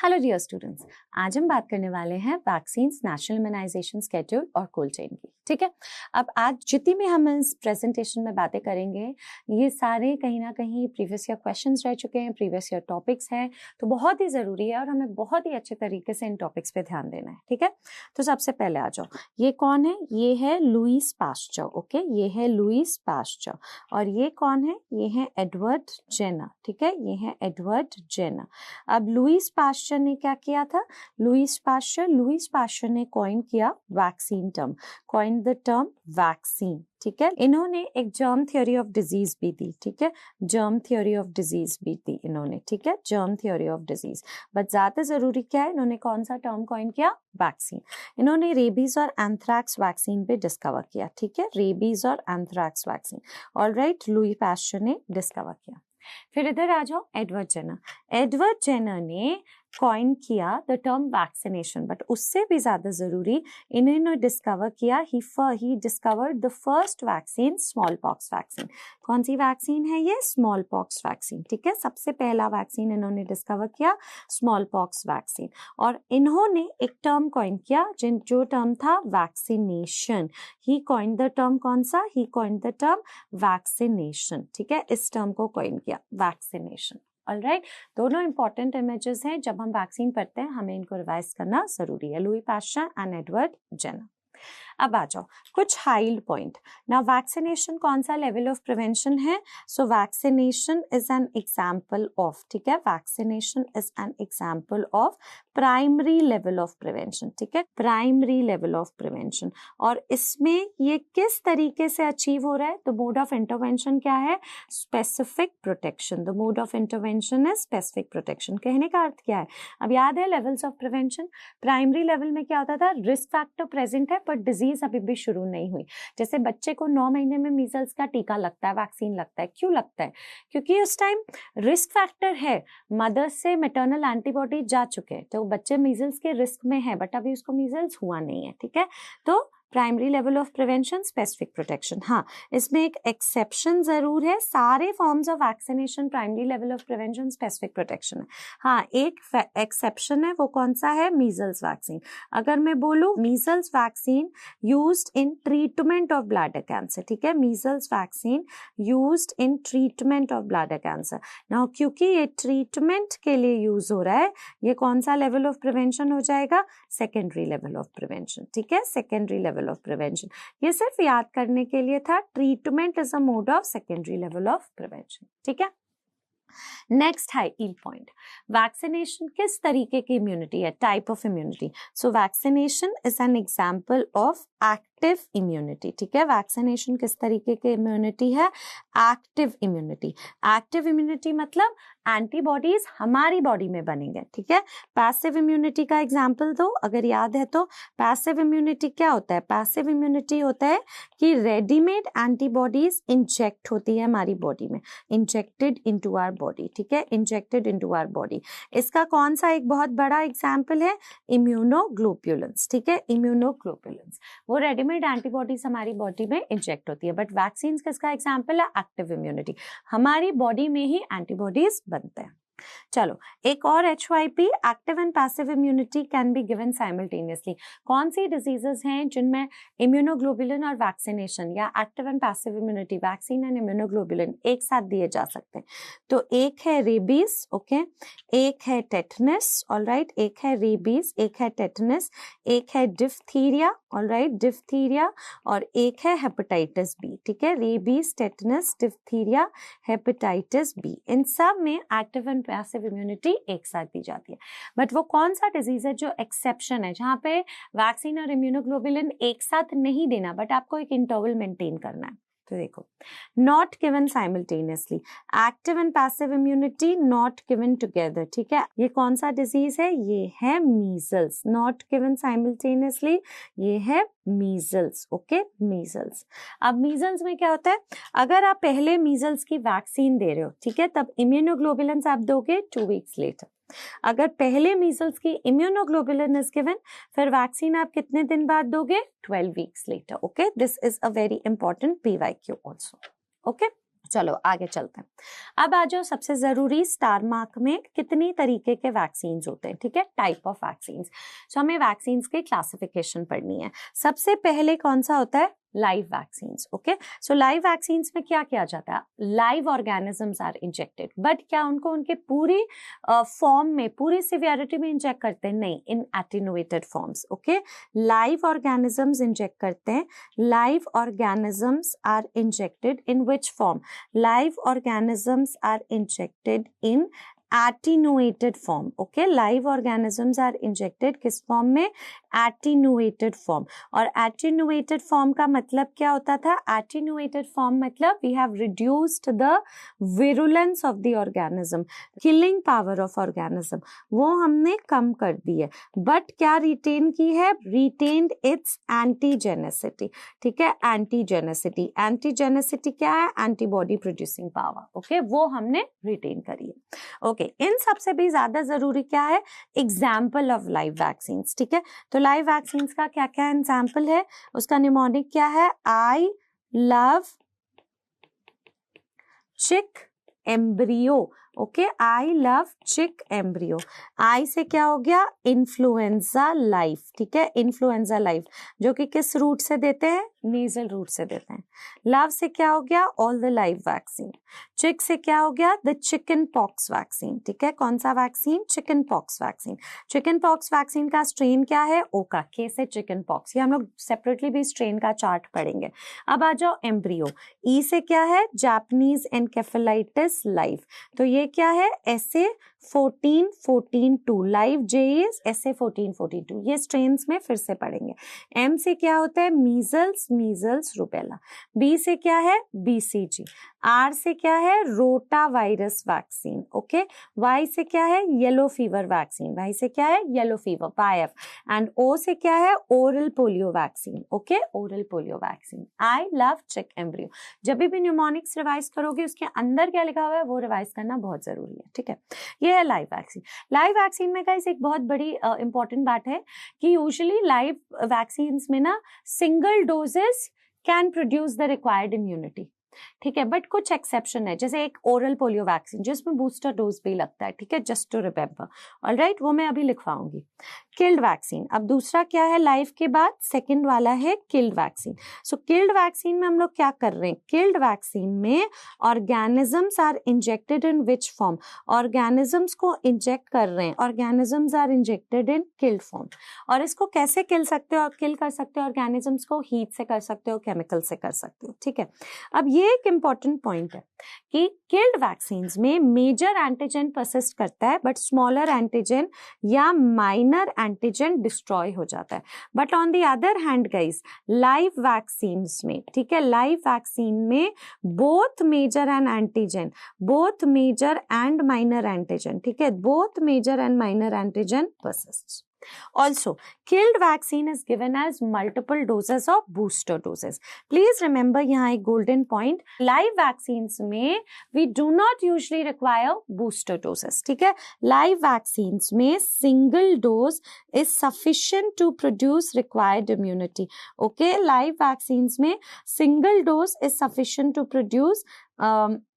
Hello dear students, आज हम बात करने वाले हैं वैक्सीन्स नेशनल इम्यूनाइजेशन स्केड्यूल और कोल्ड चेन की। ठीक है, अब आज जितनी भी हम इस प्रेजेंटेशन में बातें करेंगे ये सारे कहीं ना कहीं प्रीवियस ईयर क्वेश्चंस रह चुके हैं, प्रीवियस ईयर टॉपिक्स हैं, तो बहुत ही ज़रूरी है और हमें बहुत ही अच्छे तरीके से इन टॉपिक्स पे ध्यान देना है। ठीक है, तो सबसे पहले आ जाओ, ये कौन है? ये है लुईस पास्चर। ओके, ये है लुईस पास्चर और ये कौन है? ये है एडवर्ड जेनर। ठीक है, ये है एडवर्ड जेनर। अब लुईस पास्चर ने क्या किया था? लुईस पास्चर ने कॉइन किया vaccine term, coin the term vaccine. ठीक है, इन्होंने एक जर्म थ्योरी ऑफ डिजीज भी दी। ठीक है, जर्म थ्योरी ऑफ डिजीज भी दी इन्होंने। ठीक है, germ theory of disease, but ज्यादा जरूरी क्या है, इन्होंने कौन सा टर्म कॉइन किया? वैक्सीन। इन्होंने रेबीज और एंथ्रैक्स वैक्सीन पे डिस्कवर किया। ठीक है, रेबीज और anthrax vaccine, alright, Lewis pasture ने डिस्कवर किया। फिर इधर आ जाओ, एडवर्ड जेनर ने कॉइन किया द टर्म वैक्सीनेशन, बट उससे भी ज्यादा जरूरी इन्होंने डिस्कवर किया, he discovered the first vaccine, small pox vaccine. कौन सी वैक्सीन है ये? Small pox vaccine. ठीक है, सबसे पहला वैक्सीन इन्होंने डिस्कवर किया स्मॉल पॉक्स वैक्सीन, और इन्होंने एक टर्म कॉइन किया जो टर्म था vaccination. He coin the term, कौन सा? ही कॉइन द टर्म वैक्सीनेशन। ठीक है, इस टर्म को कॉइन किया वैक्सीनेशन। ऑलराइट, दोनों इंपॉर्टेंट इमेजेस हैं, जब हम वैक्सीन पढ़ते हैं हमें इनको रिवाइज करना जरूरी है, Louis Pasteur and Edward Jenner. अब आ जाओ कुछ हाइल्ड पॉइंट। ना वैक्सीनेशन कौन सा लेवल ऑफ प्रिवेंशन है? So vaccination is an example of, ठीक है, vaccination is an example of primary level of prevention. ठीक है, प्राइमरी लेवल ऑफ प्रिवेंशन, और इसमें ये किस तरीके से अचीव हो रहा है? द मोड ऑफ इंटरवेंशन क्या है? Specific protection. The mode of intervention है स्पेसिफिक प्रोटेक्शन। कहने का अर्थ क्या है? अब याद है levels of prevention, primary level में क्या होता था? रिस्क फैक्टर प्रेजेंट है पर डिजीज अभी भी शुरू नहीं हुई। जैसे बच्चे को 9 महीने में मीजल्स का टीका लगता है, वैक्सीन लगता है। क्यों लगता है? क्योंकि उस टाइम रिस्क फैक्टर है, मदर से मैटरनल एंटीबॉडी जा चुके हैं, तो बच्चे मीजल्स के रिस्क में है, बट अभी उसको मीजल्स हुआ नहीं है। ठीक है, तो primary level of prevention, specific protection. हाँ, इसमें एक एक्सेप्शन जरूर है, सारे forms of vaccination primary level of prevention, specific protection है। हाँ, एक एक्सेप्शन है, वो कौन सा है? Measles vaccine. अगर मैं बोलूं measles vaccine used in treatment of bladder cancer, ठीक है, measles vaccine used in treatment of bladder cancer. Now क्योंकि ये ट्रीटमेंट के लिए यूज हो रहा है, ये कौन सा लेवल ऑफ प्रिवेंशन हो जाएगा? Secondary level of prevention. ठीक है, सेकेंडरी लेवल ऑफ प्रिवेंशन। ये सिर्फ याद करने के लिए था, treatment is a mode of secondary level of prevention. ठीक है, नेक्स्ट हाई पॉइंट, वैक्सीनेशन किस तरीके की इम्यूनिटी है? Type of immunity. So vaccination is an example of active immunity. ठीक है, वैक्सीनेशन किस तरीके की इम्यूनिटी है? Active immunity. एक्टिव इम्यूनिटी मतलब एंटीबॉडीज हमारी बॉडी में बनेंगे। ठीक है, पैसिव इम्यूनिटी का एग्जांपल दो अगर याद है तो। पैसिव इम्यूनिटी क्या होता है? पैसिव इम्यूनिटी होता है कि रेडीमेड एंटीबॉडीज इंजेक्ट होती है हमारी बॉडी में, इंजेक्टेड इनटू आवर बॉडी। ठीक है, इंजेक्टेड इनटू आवर बॉडी। इसका कौन सा एक बहुत बड़ा एग्जांपल है? इम्यूनोग्लोब्युलेंस। ठीक है, इम्यूनोग्लोब्युलेंस, वो रेडीमेड एंटीबॉडीज हमारी बॉडी में इंजेक्ट होती है, बट वैक्सीन किसका एग्जांपल है? एक्टिव इम्यूनिटी, हमारी बॉडी में ही एंटीबॉडीज बनते हैं। चलो एक और HYP, active and passive immunity can be given simultaneously. कौन सी डिजीजेस हैं जिनमें इम्यूनोग्लोबुलिन और वैक्सीनेशन या active and passive immunity, vaccine and immunoglobulin एक साथ दिए जा सकते हैं? तो एक है रेबीज, ओके, एक है टेटनस, ऑलराइट, एक है रेबीज, एक है टेटनस, एक है डिफ्थीरिया, ऑलराइट, डिफ्थीरिया, और एक है हेपेटाइटिस बी। ठीक है, rabies, tetanus, diphtheria, hepatitis B, इन सब में एक्टिव एंड पैसिव इम्यूनिटी एक साथ दी जाती है। बट वो कौन सा डिजीज है जो एक्सेप्शन है, जहां पे वैक्सीन और इम्यूनोग्लोबुलिन एक साथ नहीं देना, बट आपको एक इंटरवल मेंटेन करना है? तो देखो, not given simultaneously, active and passive immunity not given together. ठीक है, ये कौन सा डिजीज है? ये है मीजल्स। नॉट गिवन साइमल्टेनियसली, ये है मीजल्स। Okay, measles. अब मीजल्स में क्या होता है? अगर आप पहले मीजल्स की वैक्सीन दे रहे हो, ठीक है, तब इम्यूनोग्लोबुलिन आप दोगे 2 वीक्स लेटर। अगर पहले मीजल्स की इम्यूनोग्लोबुलिन इज गिवन, फिर वैक्सीन आप कितने दिन बाद दोगे? 12 weeks later. Okay, this is a very important PYQ also. Okay, चलो आगे चलते हैं। अब आ जाओ सबसे जरूरी, स्टार मार्क में कितनी तरीके के वैक्सीन्स होते हैं, ठीक है, टाइप ऑफ वैक्सीन्स। सो हमें वैक्सीन्स की क्लासिफिकेशन पढ़नी है। सबसे पहले कौन सा होता है, live vaccines. Okay, so live vaccines में क्या किया जाता है, live organisms are injected, but क्या उनको उनके पूरी फॉर्म में, पूरी सिवियरिटी में इंजेक्ट करते हैं, नहीं, in attenuated forms. Okay, live organisms inject करते हैं। Live organisms are injected in which form, live organisms are injected in attenuated form. Okay, live organisms are injected किस form में, attenuated form। और attenuated form का मतलब क्या होता था, attenuated form मतलब we have reduced the virulence of the organism, killing power of organism, वो हमने कम कर दी है, बट क्या रिटेन की है, retained its antigenicity। ठीक है, एंटीजेनेसिटी, एंटीजेनेसिटी क्या है, एंटीबॉडी प्रोड्यूसिंग पावर। ओके, वो हमने रिटेन करी है। ओके, इन सबसे भी ज्यादा जरूरी क्या है, एग्जाम्पल ऑफ लाइव वैक्सीन्स। ठीक है, तो लाइव वैक्सीन्स का क्या क्या एग्जाम्पल है, उसका निमोनिक क्या है, I love chick embryo. Okay, I love chick embryo. I से क्या हो गया, इन्फ्लुएंजा लाइफ। ठीक है, इन्फ्लुएंजा लाइफ जो कि किस रूट से देते हैं, नेजल रूट से देते हैं। लव से क्या हो गया, ऑल द लाइव वैक्सीन। चिक से क्या हो गया, द चिकन पॉक्स वैक्सीन। ठीक है, कौन सा vaccine, chicken pox vaccine. Chicken pox vaccine का स्ट्रेन क्या है, ओका, के से चिकन पॉक्स, ये हम लोग सेपरेटली भी स्ट्रेन का चार्ट पढ़ेंगे। अब आ जाओ एम्ब्रियो, ई से क्या है, जापानीज एनकेफेलाइटिस लाइफ, तो ये क्या है, SA 14-14-2, लाइव जेईज SA 14-14-2, ये स्ट्रेन्स में फिर से पढ़ेंगे। एम से क्या होता है, मीजल्स, मीजल्स रूबेला। बी से क्या है, BCG। आर से क्या है, rota virus vaccine. Okay, Y से क्या है, येलो फीवर वैक्सीन, वाई से क्या है, येलो फीवर, YF। एंड ओ से क्या है, oral polio vaccine. Okay, oral polio vaccine. आई लव चिक एम्ब्रियो, जब भी न्यूमोनिक्स रिवाइज करोगे उसके अंदर क्या लिखा हुआ है वो रिवाइज करना बहुत जरूरी है। ठीक है, ये है लाइव वैक्सीन। लाइव वैक्सीन में गाइस एक बहुत बड़ी इंपॉर्टेंट बात है कि यूजुअली लाइव वैक्सीन में ना single doses can produce the required immunity. ठीक है, बट कुछ एक्सेप्शन है, जैसे एक ओरल पोलियो वैक्सीन जिसमें बूस्टर डोज भी लगता है। ठीक है, जस्ट टू रिमेम्बर, ऑलराइट, वो मैं अभी लिखवाऊंगी। किल्ड वैक्सीन, अब दूसरा क्या है लाइव के बाद, सेकंड वाला है killed vaccine. So killed vaccine में हम लोग क्या कर रहे हैं, किल्ड वैक्सीन में organisms are injected in which form, organisms को इंजेक्ट कर रहे हैं, organisms are injected in killed form. और इसको कैसे किल सकते हो, किल कर सकते हो ऑर्गेनिजम्स को, हीट से कर सकते हो, केमिकल से कर सकते हो। ठीक है, अब ये एक इंपॉर्टेंट पॉइंट है कि किल्ड वैक्सीन्स में मेजर एंटीजन परसिस्ट करता है बट स्मॉलर एंटीजन या माइनर एंटीजन डिस्ट्रॉय हो जाता है। But on the other hand guys, live vaccines में, ठीक है, लाइव वैक्सीन में both major and antigen, both major and minor antigen, ठीक है, both major and minor antigen persist. Also, killed vaccine is given as multiple doses of booster doses. Please remember यहाँ एक golden point, live vaccines में we do not usually require booster doses. ठीक है, live vaccines में single dose is sufficient to produce required immunity. Okay, live vaccines में single dose is sufficient to produce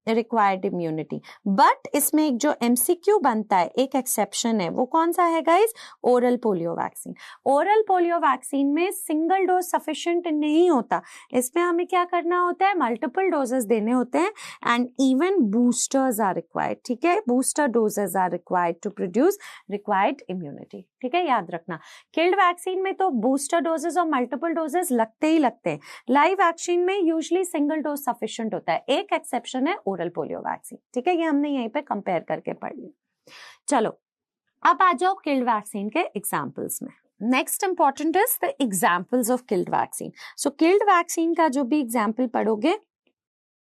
required immunity. But इसमें एक जो MCQ बनता है, एक एक्सेप्शन है, वो कौन सा है guys, oral polio vaccine. Oral polio vaccine में सिंगल डोज सफिशिएंट नहीं होता, इसमें हमें क्या करना होता है, मल्टीपल डोजेस देने होते हैं and even boosters are required. ठीक है, booster doses are required to produce required immunity. ठीक है, याद रखना, किल्ड वैक्सीन में तो बूस्टर डोजेस और मल्टीपल डोजेस लगते ही लगते हैं, लाइव वैक्सीन में यूजुअली सिंगल डोज सफिशिएंट होता है, एक एक्सेप्शन है ओरल पोलियो वैक्सीन। ठीक है, ये हमने यहीं पे कंपेयर करके पढ़ लिया। चलो अब आ जाओ किल्ड वैक्सीन के एग्जांपल्स में। Next important is the examples of killed vaccine. So killed vaccine का जो भी एग्जांपल पढ़ोगे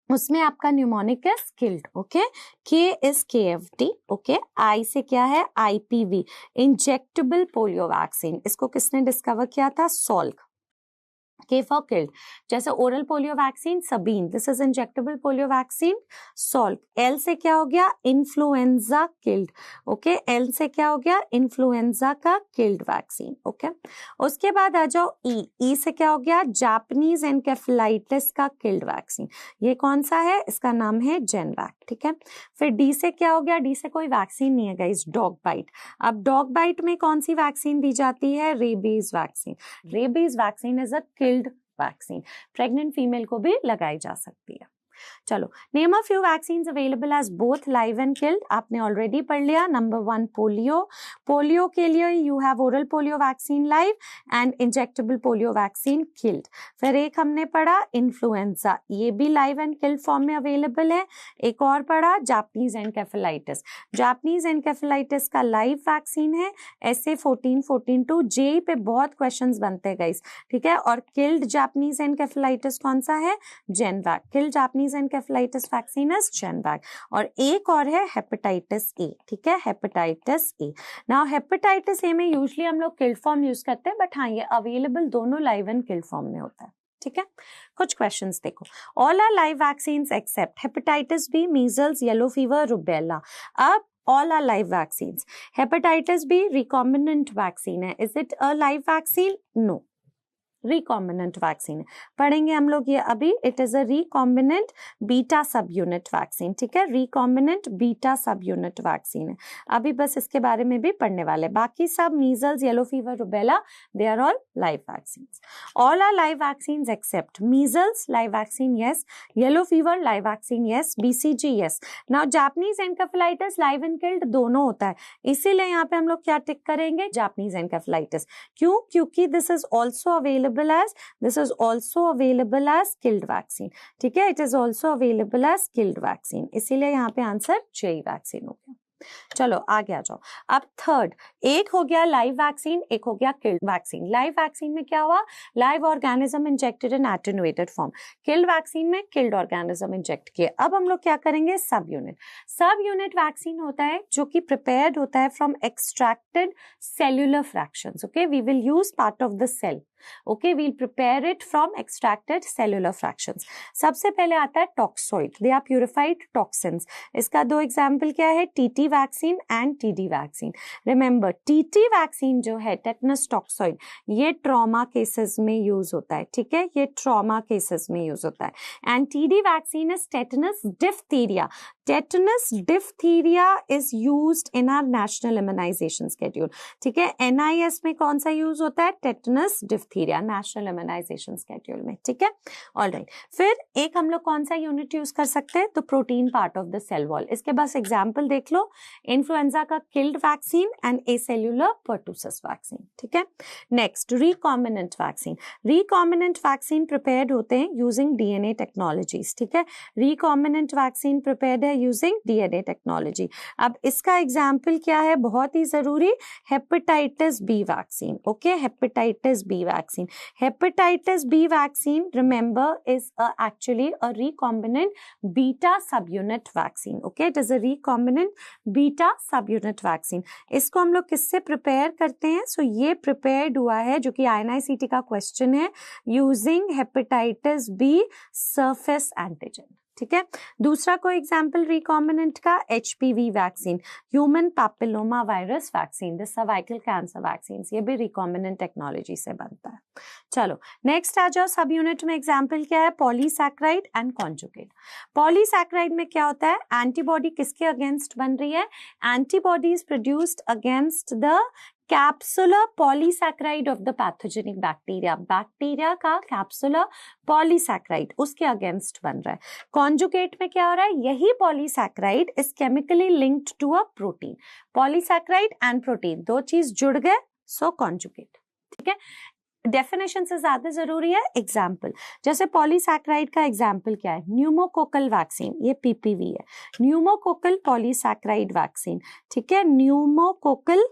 उसमें आपका mnemonic is killed. Okay, K is KFT। Okay, I से क्या है, IPV, इंजेक्टेबल पोलियो वैक्सीन। इसको किसने डिस्कवर किया था, सॉल्क। K for killed, जैसे oral polio vaccine Sabeen, this is injectable polio vaccine salt. L से क्या हो गया, इन्फ्लुएंजा किल्ड. ओके, L से क्या हो गया, इन्फ्लुएंजा का किल्ड वैक्सीन. ओके, उसके बाद आ जाओ E से क्या हो गया, जापानीज एनकेफेलाइटिस का किल्ड वैक्सीन. ये कौन सा है, इसका नाम है जेनवैक. ठीक है, फिर D से क्या हो गया, D से कोई वैक्सीन नहीं है गाइस, डॉग बाइट. अब डॉग बाइट में कौन सी वैक्सीन दी जाती है, rabies vaccine. Rabies vaccine is a killed vaccine, pregnant female को भी लगाई जा सकती है. चलो, name a few vaccines available as both live and killed. आपने ऑलरेडी पढ़ लिया. Number 1 polio. पोलियो के लिए you have oral polio vaccine live and injectable polio vaccine killed. फिर एक हमने पढ़ा इन्फ्लुएंजा, ये भी लाइव एंड किल्ड फॉर्म में अवेलेबल है. एक और पढ़ा जापानीज एनकेफेलाइटिस. जापानीज एनकेफेलाइटिस का लाइव वैक्सीन है. SA 1442 जेई पे बहुत क्वेश्चंस बनते हैं गाइस. ठीक है, और किल्ड जापानीज एनकेफेलाइटिस कौन सा है, Jenvac. Killed Japanese encephalitis vaccine is Jenvac. और एक और है हेपेटाइटिस ए. ठीक है, hepatitis A. Now hepatitis A में यूजुअली हम लोग किल्ड फॉर्म यूज करते हैं, बट हाँ ये अवेलेबल दोनों लाइव एंड किल्ड फॉर्म में होता है. ठीक है, कुछ क्वेश्चंस देखो. All are live vaccines except hepatitis B, measles, yellow fever, rubella. अब all are live vaccines. Hepatitis B recombinant vaccine है. Is it a live vaccine? No. Recombinant vaccine है, पढ़ेंगे हम लोग ये अभी. It is a recombinant beta सब unit vaccine. ठीक है, रिकॉम्बिनेंट बीटा सब यूनिट वैक्सीन है. अभी बस इसके बारे में भी पढ़ने वाले. बाकी सब measles, yellow fever, rubella, they are all live vaccines. All are live vaccines except measles live vaccine yes, yellow fever live vaccine yes, BCG yes. Now Japanese encephalitis live and killed दोनों होता है, इसीलिए यहाँ पे हम लोग क्या टिक करेंगे, जापानीज एनकेफेलाइटिस. क्यों, क्योंकि this is also available as killed vaccine. ठीक है, it is also available as killed vaccine, इसीलिए यहाँ पे आंसर जेई वैक्सीन हो गया. चलो आगे आ जाओ. अब थर्ड, एक हो गया लाइव वैक्सीन, एक हो गया किल्ड वैक्सीन. लाइव वैक्सीन में क्या हुआ, live organism injected in attenuated form. Killed vaccine में किल्ड ऑर्गेनिज्म इंजेक्ट किए. अब हम लोग क्या करेंगे, सब यूनिट. सब यूनिट वैक्सीन होता है जो कि प्रिपेयर्ड होता है from extracted cellular fractions. Okay, we will use part of the cell. Okay, we'll prepare it from extracted cellular fractions. सबसे पहले आता है toxoid, they are purified toxins. इसका दो एग्जाम्पल क्या है, TT vaccine and TD vaccine. Remember TT vaccine जो है टेटनस टॉक्सोइड, ये ट्रॉमा केसेस में यूज होता है. ठीक है, ये ट्रॉमा केसेस में यूज होता है. And TD vaccine is tetanus diphtheria. Tetanus diphtheria is used in our national immunization schedule. ठीक है, NIS में कौन सा यूज होता है, tetanus diphtheria, national immunization schedule में. ठीक है, ऑलराइट. फिर एक हम लोग कौन सा यूनिट यूज कर सकते हैं, तो protein part of the cell wall. इसके बस एग्जांपल देख लो, इन्फ्लुएंजा का killed vaccine and acellular pertussis vaccine. ठीक है, next recombinant vaccine. Recombinant vaccine prepared होते हैं यूजिंग DNA टेक्नोलॉजीज. ठीक है, रिकॉम्बिनेंट वैक्सीन प्रिपेयर्ड है यूजिंग DNA टेक्नोलॉजी. अब इसका एग्जाम्पल क्या है, बहुत ही जरूरी, hepatitis B vaccine. Okay, hepatitis B vaccine. Hepatitis B vaccine, remember, is actually a recombinant beta subunit vaccine. Okay, it is a recombinant beta subunit vaccine. इसको हम लोग किससे प्रिपेयर करते हैं, सो ये प्रिपेयर्ड हुआ है, जो कि INICT का क्वेश्चन है, using hepatitis B surface antigen. ठीक है, दूसरा कोई एग्जाम्पल रिकॉम्बिनेंट का, HPV vaccine, human papilloma virus vaccine, the cervical cancer vaccine, ये भी रिकॉम्बिनेंट टेक्नोलॉजी से बनता है. चलो नेक्स्ट आ जाओ. सब यूनिट में एग्जाम्पल क्या है, पॉलीसैकेराइड एंड कॉन्जुगेट. पॉलीसैकेराइड में क्या होता है, एंटीबॉडी किसके अगेंस्ट बन रही है, antibody is produced against the capsular polysaccharide of the pathogenic bacteria. Bacteria का कैप्सुलर पॉलीसैकेराइड उसके अगेंस्ट बन रहा है. कॉन्जुगेट में क्या हो रहा है, यही polysaccharide is chemically linked to a protein. Polysaccharide and protein दो चीज जुड़ गए, सो कॉन्जुगेट. ठीक है, डेफिनेशन से ज्यादा जरूरी है एग्जाम्पल. जैसे पॉलीसैकेराइड का एग्जाम्पल क्या है, न्यूमोकोकल वैक्सीन, ये PPV है, न्यूमोकोकल पॉलीसैकेराइड वैक्सीन. ठीक है, न्यूमोकोकल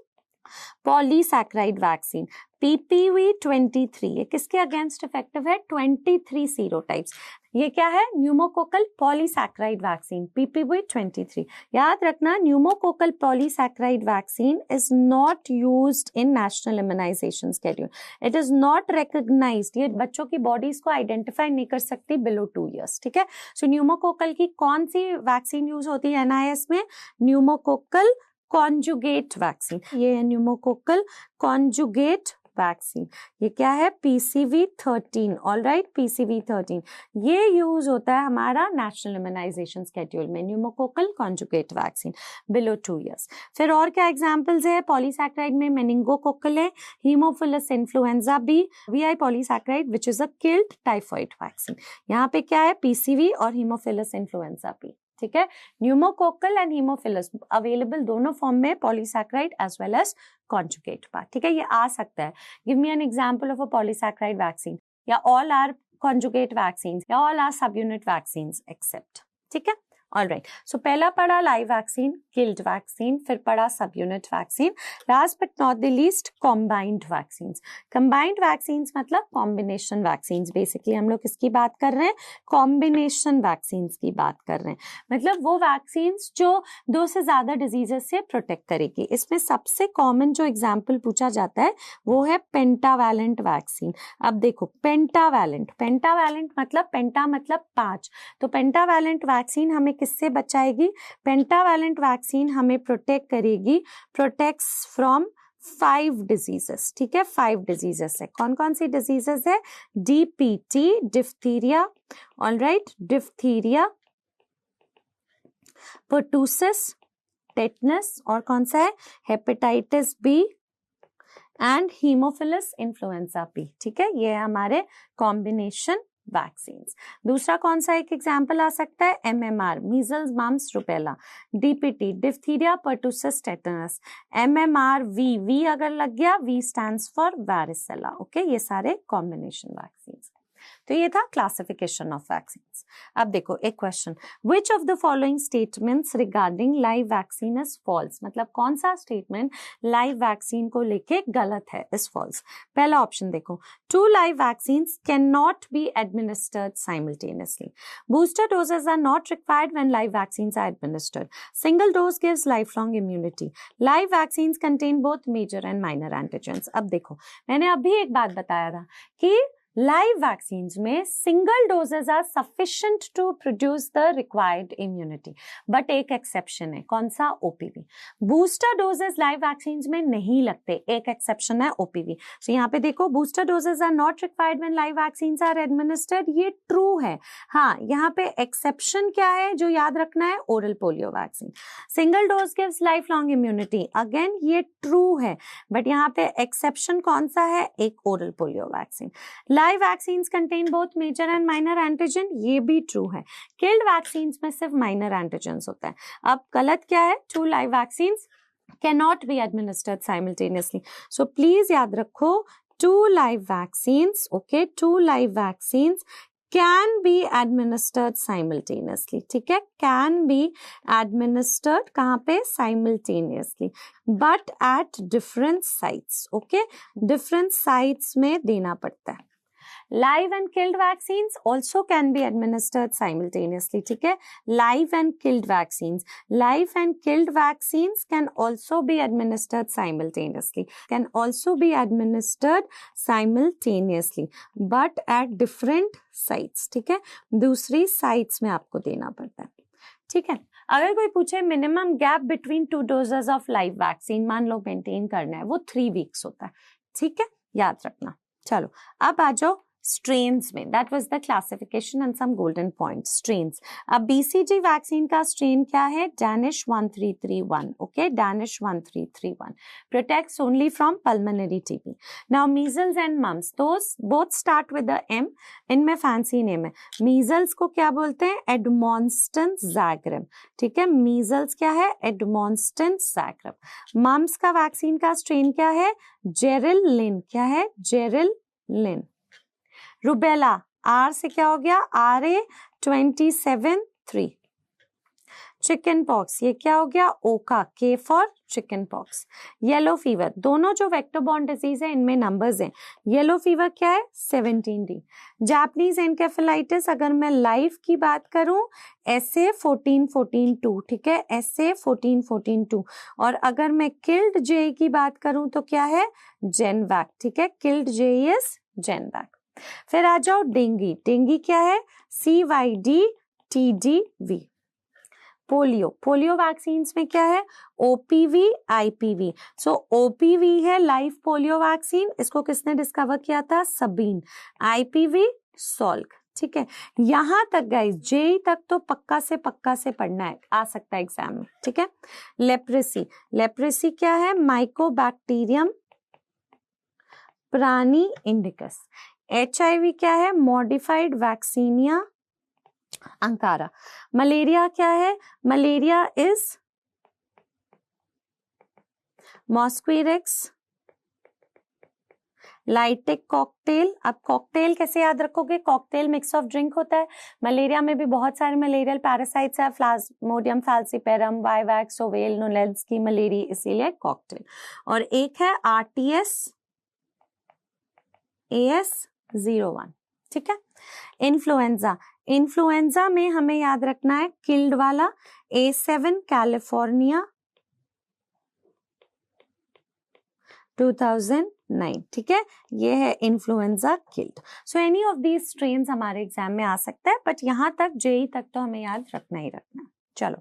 पॉलीसैकेराइड वैक्सीन PPV 23, ये किसके अगेंस्ट इफेक्टिव है, 23 सीरोटाइप्स. ये क्या है? Pneumococcal polysaccharide vaccine, PPV 23। याद रखना, pneumococcal polysaccharide vaccine is not used in national immunization schedule. It is not recognized. ये बच्चों की बॉडीज को आइडेंटिफाई नहीं कर सकती बिलो 2 years, ठीक है। सो न्यूमोकोकल की कौन सी वैक्सीन यूज होती है NIS में? Pneumococcal conjugate vaccine. ये है न्यूमोकोकल कॉन्जुगेट वैक्सीन। ये क्या है? PCV 13। ऑलराइट, PCV 13 ये यूज होता है हमारा नेशनल इम्यूनाइजेशन शेड्यूल में, pneumococcal conjugate vaccine below 2 years। फिर और क्या एग्जांपल्स है? पॉलीसैकेराइड में मेनिंगोकोकल है, haemophilus influenza B, VI polysaccharide which is a killed typhoid vaccine. यहाँ पे क्या है? PCV और हीमोफिलस इन्फ्लुएंजा बी, ठीक है। न्यूमोकोकल एंड हीमोफिलस अवेलेबल दोनों फॉर्म में, polysaccharide as well as conjugate part, ठीक है। ये आ सकता है। Give me an example of a polysaccharide vaccine, या ऑल आर कॉन्जुगेट वैक्सीन, या all are subunit vaccine except, ठीक है। ऑलराइट, सो पहला पढ़ा लाइव वैक्सीन, किल्ड वैक्सीन, फिर पढ़ा सब unit vaccine, last but not the least combined vaccine. Combined vaccine मतलब कॉम्बिनेशन वैक्सीन। बेसिकली हम लोग किसकी बात कर रहे हैं? कॉम्बिनेशन वैक्सीन की बात कर रहे हैं। मतलब वो वैक्सीन जो 2 से ज्यादा डिजीजेस से प्रोटेक्ट करेगी। इसमें सबसे कॉमन जो एग्जाम्पल पूछा जाता है वो है पेंटावैलेंट वैक्सीन। अब देखो, पेंटावैलेंट, पेंटावैलेंट मतलब पेंटा मतलब 5, तो पेंटावैलेंट वैक्सीन हमें किससे बचाएगी? पेंटावैलेंट वैक्सीन हमें प्रोटेक्ट करेगी, प्रोटेक्ट्स फ्रॉम 5 डिजीजेस, ठीक है। 5 डिजीजेस है। कौन कौन सी डिजीजेस है? DPT, diphtheria, alright, diphtheria, pertussis, tetanus, और कौन सा है? Hepatitis B and Haemophilus influenza B, ठीक है। ये है हमारे कॉम्बिनेशन वैक्सीन्स। दूसरा कौन सा एक एग्जाम्पल आ सकता है? MMR, measles mumps rubella, DPT, diphtheria, pertussis, tetanus, MMR V अगर लग गया, V stands for varicella, okay. ये सारे कॉम्बिनेशन वैक्सीन्स। तो ये था क्लासिफिकेशन ऑफ वैक्सीन्स। अब देखो एक question, which of the following statements regarding live vaccine is false? मतलब कौन सा स्टेटमेंट लाइव वैक्सीन को लेके गलत है, इज फॉल्स। पहला ऑप्शन देखो, 2 live vaccines cannot be administered simultaneously. Booster doses are not required when live vaccines are administered. Single dose gives lifelong immunity. Live vaccines contain both major and minor antigens. अब देखो, मैंने अभी एक बात बताया था कि लाइव वैक्सीन में single doses are sufficient to produce the required immunity, but एक एक्सेप्शन है। कौन सा? OPV। Booster doses live vaccine में नहीं लगते, एक एक्सेप्शन है OPV। तो यहाँ पे देखो, booster doses are not required when live vaccine are administered, ये ट्रू है। हाँ, यहाँ पे एक्सेप्शन क्या है जो याद रखना है? Oral polio vaccine. Single dose gives life long immunity, again ये ट्रू है, बट यहाँ पे एक्सेप्शन कौन सा है? एक oral polio vaccine. Live vaccines contain both major and minor antigen, ये भी ट्रू है। किल्ड वैक्सीन्स में सिर्फ माइनर एंटीजन्स होता है। अब गलत क्या है? 2 live vaccines cannot be administered simultaneously. So please याद रखो, 2 live vaccines, okay, 2 live vaccines can be administered simultaneously, ठीक है। can be administered कहाँ पे? simultaneously, but at different sites, okay, different sites में देना पड़ता है। Live and killed vaccines also can be administered simultaneously, ठीक है। Live and killed vaccines, live and killed vaccines can also be administered simultaneously, can also be administered simultaneously, but at different sites, ठीक है। दूसरी sites में आपको देना पड़ता है, ठीक है। अगर कोई पूछे minimum gap between 2 doses of live vaccine, मान लो मेंटेन करना है, वो 3 weeks होता है, ठीक है, याद रखना। चलो अब आ जाओ स्ट्रेन्स में, that was the classification and some golden points. Strains, अब BCG वैक्सीन का स्ट्रेन क्या है? Danish 1331, okay, Danish 1331 protects only from pulmonary TB। Now measles and mumps, those both start with the M, इनमें fancy name है। Measles को क्या बोलते हैं? एडमॉन्स्टन ज़ैग्रेम, ठीक है। मीजल्स क्या है? एडमॉन्स्टन ज़ैग्रेम। मम्स का वैक्सीन का स्ट्रेन क्या है? जेरिल-लिन, क्या है? जेरिल-लिन। रूबेला, R से क्या हो गया? RA 27-3। चिकन पॉक्स, ये क्या हो गया, ओ का, के for chicken pox. Yellow fever, दोनों जो वेक्टर बॉर्न डिजीज है इनमें नंबर्स हैं। येलो फीवर क्या है, 17D। जापानीज एनकेफेलाइटिस अगर मैं लाइफ की बात करूं, SA 14-14-2, ठीक है, SA 14-14-2। और अगर मैं किल्ड जे की बात करूं तो क्या है, जेनवैक, ठीक है, किल्ड जे इज जेनवैक। फिर आ जाओ डेंगी, डेंगी क्या है, CYD-TDV। पोलियो, पोलियो वैक्सीन्स में क्या है, OPV IPV। सो OPV है लाइव पोलियो वैक्सीन, इसको किसने डिस्कवर किया था, सबीन। IPV सॉल्क, ठीक है। यहां तक गाइस जेई तक तो पक्का से पढ़ना है, आ सकता है एग्जाम में, ठीक है। लेप्रेसी, लेप्रेसी क्या है, माइकोबैक्टीरियम प्राणी इंडिकस। HIV क्या है, मॉडिफाइड वैक्सीनिया अंकारा। मलेरिया क्या है, मलेरिया इज मॉस्क्वीरेक्स लाइटेक कॉकटेल। अब कॉकटेल कैसे याद रखोगे, कॉकटेल मिक्स ऑफ ड्रिंक होता है। मलेरिया में भी बहुत सारे मलेरियल पैरासाइट्स है, प्लाज्मोडियम फैल्सिपेरम, वाइवैक्स, ओवेल, नोलेड्स की मलेरी, इसीलिए कॉकटेल। और एक है RTS AS01, ठीक है। इन्फ्लुएंजा, इन्फ्लुएंजा में हमें याद रखना है किल्ड वाला A7 कैलिफोर्निया 2009, ठीक है, ये है influenza killed. So any of these strains हमारे एग्जाम में आ सकता है, बट यहां तक जेई तक तो हमें याद रखना ही रखना है। चलो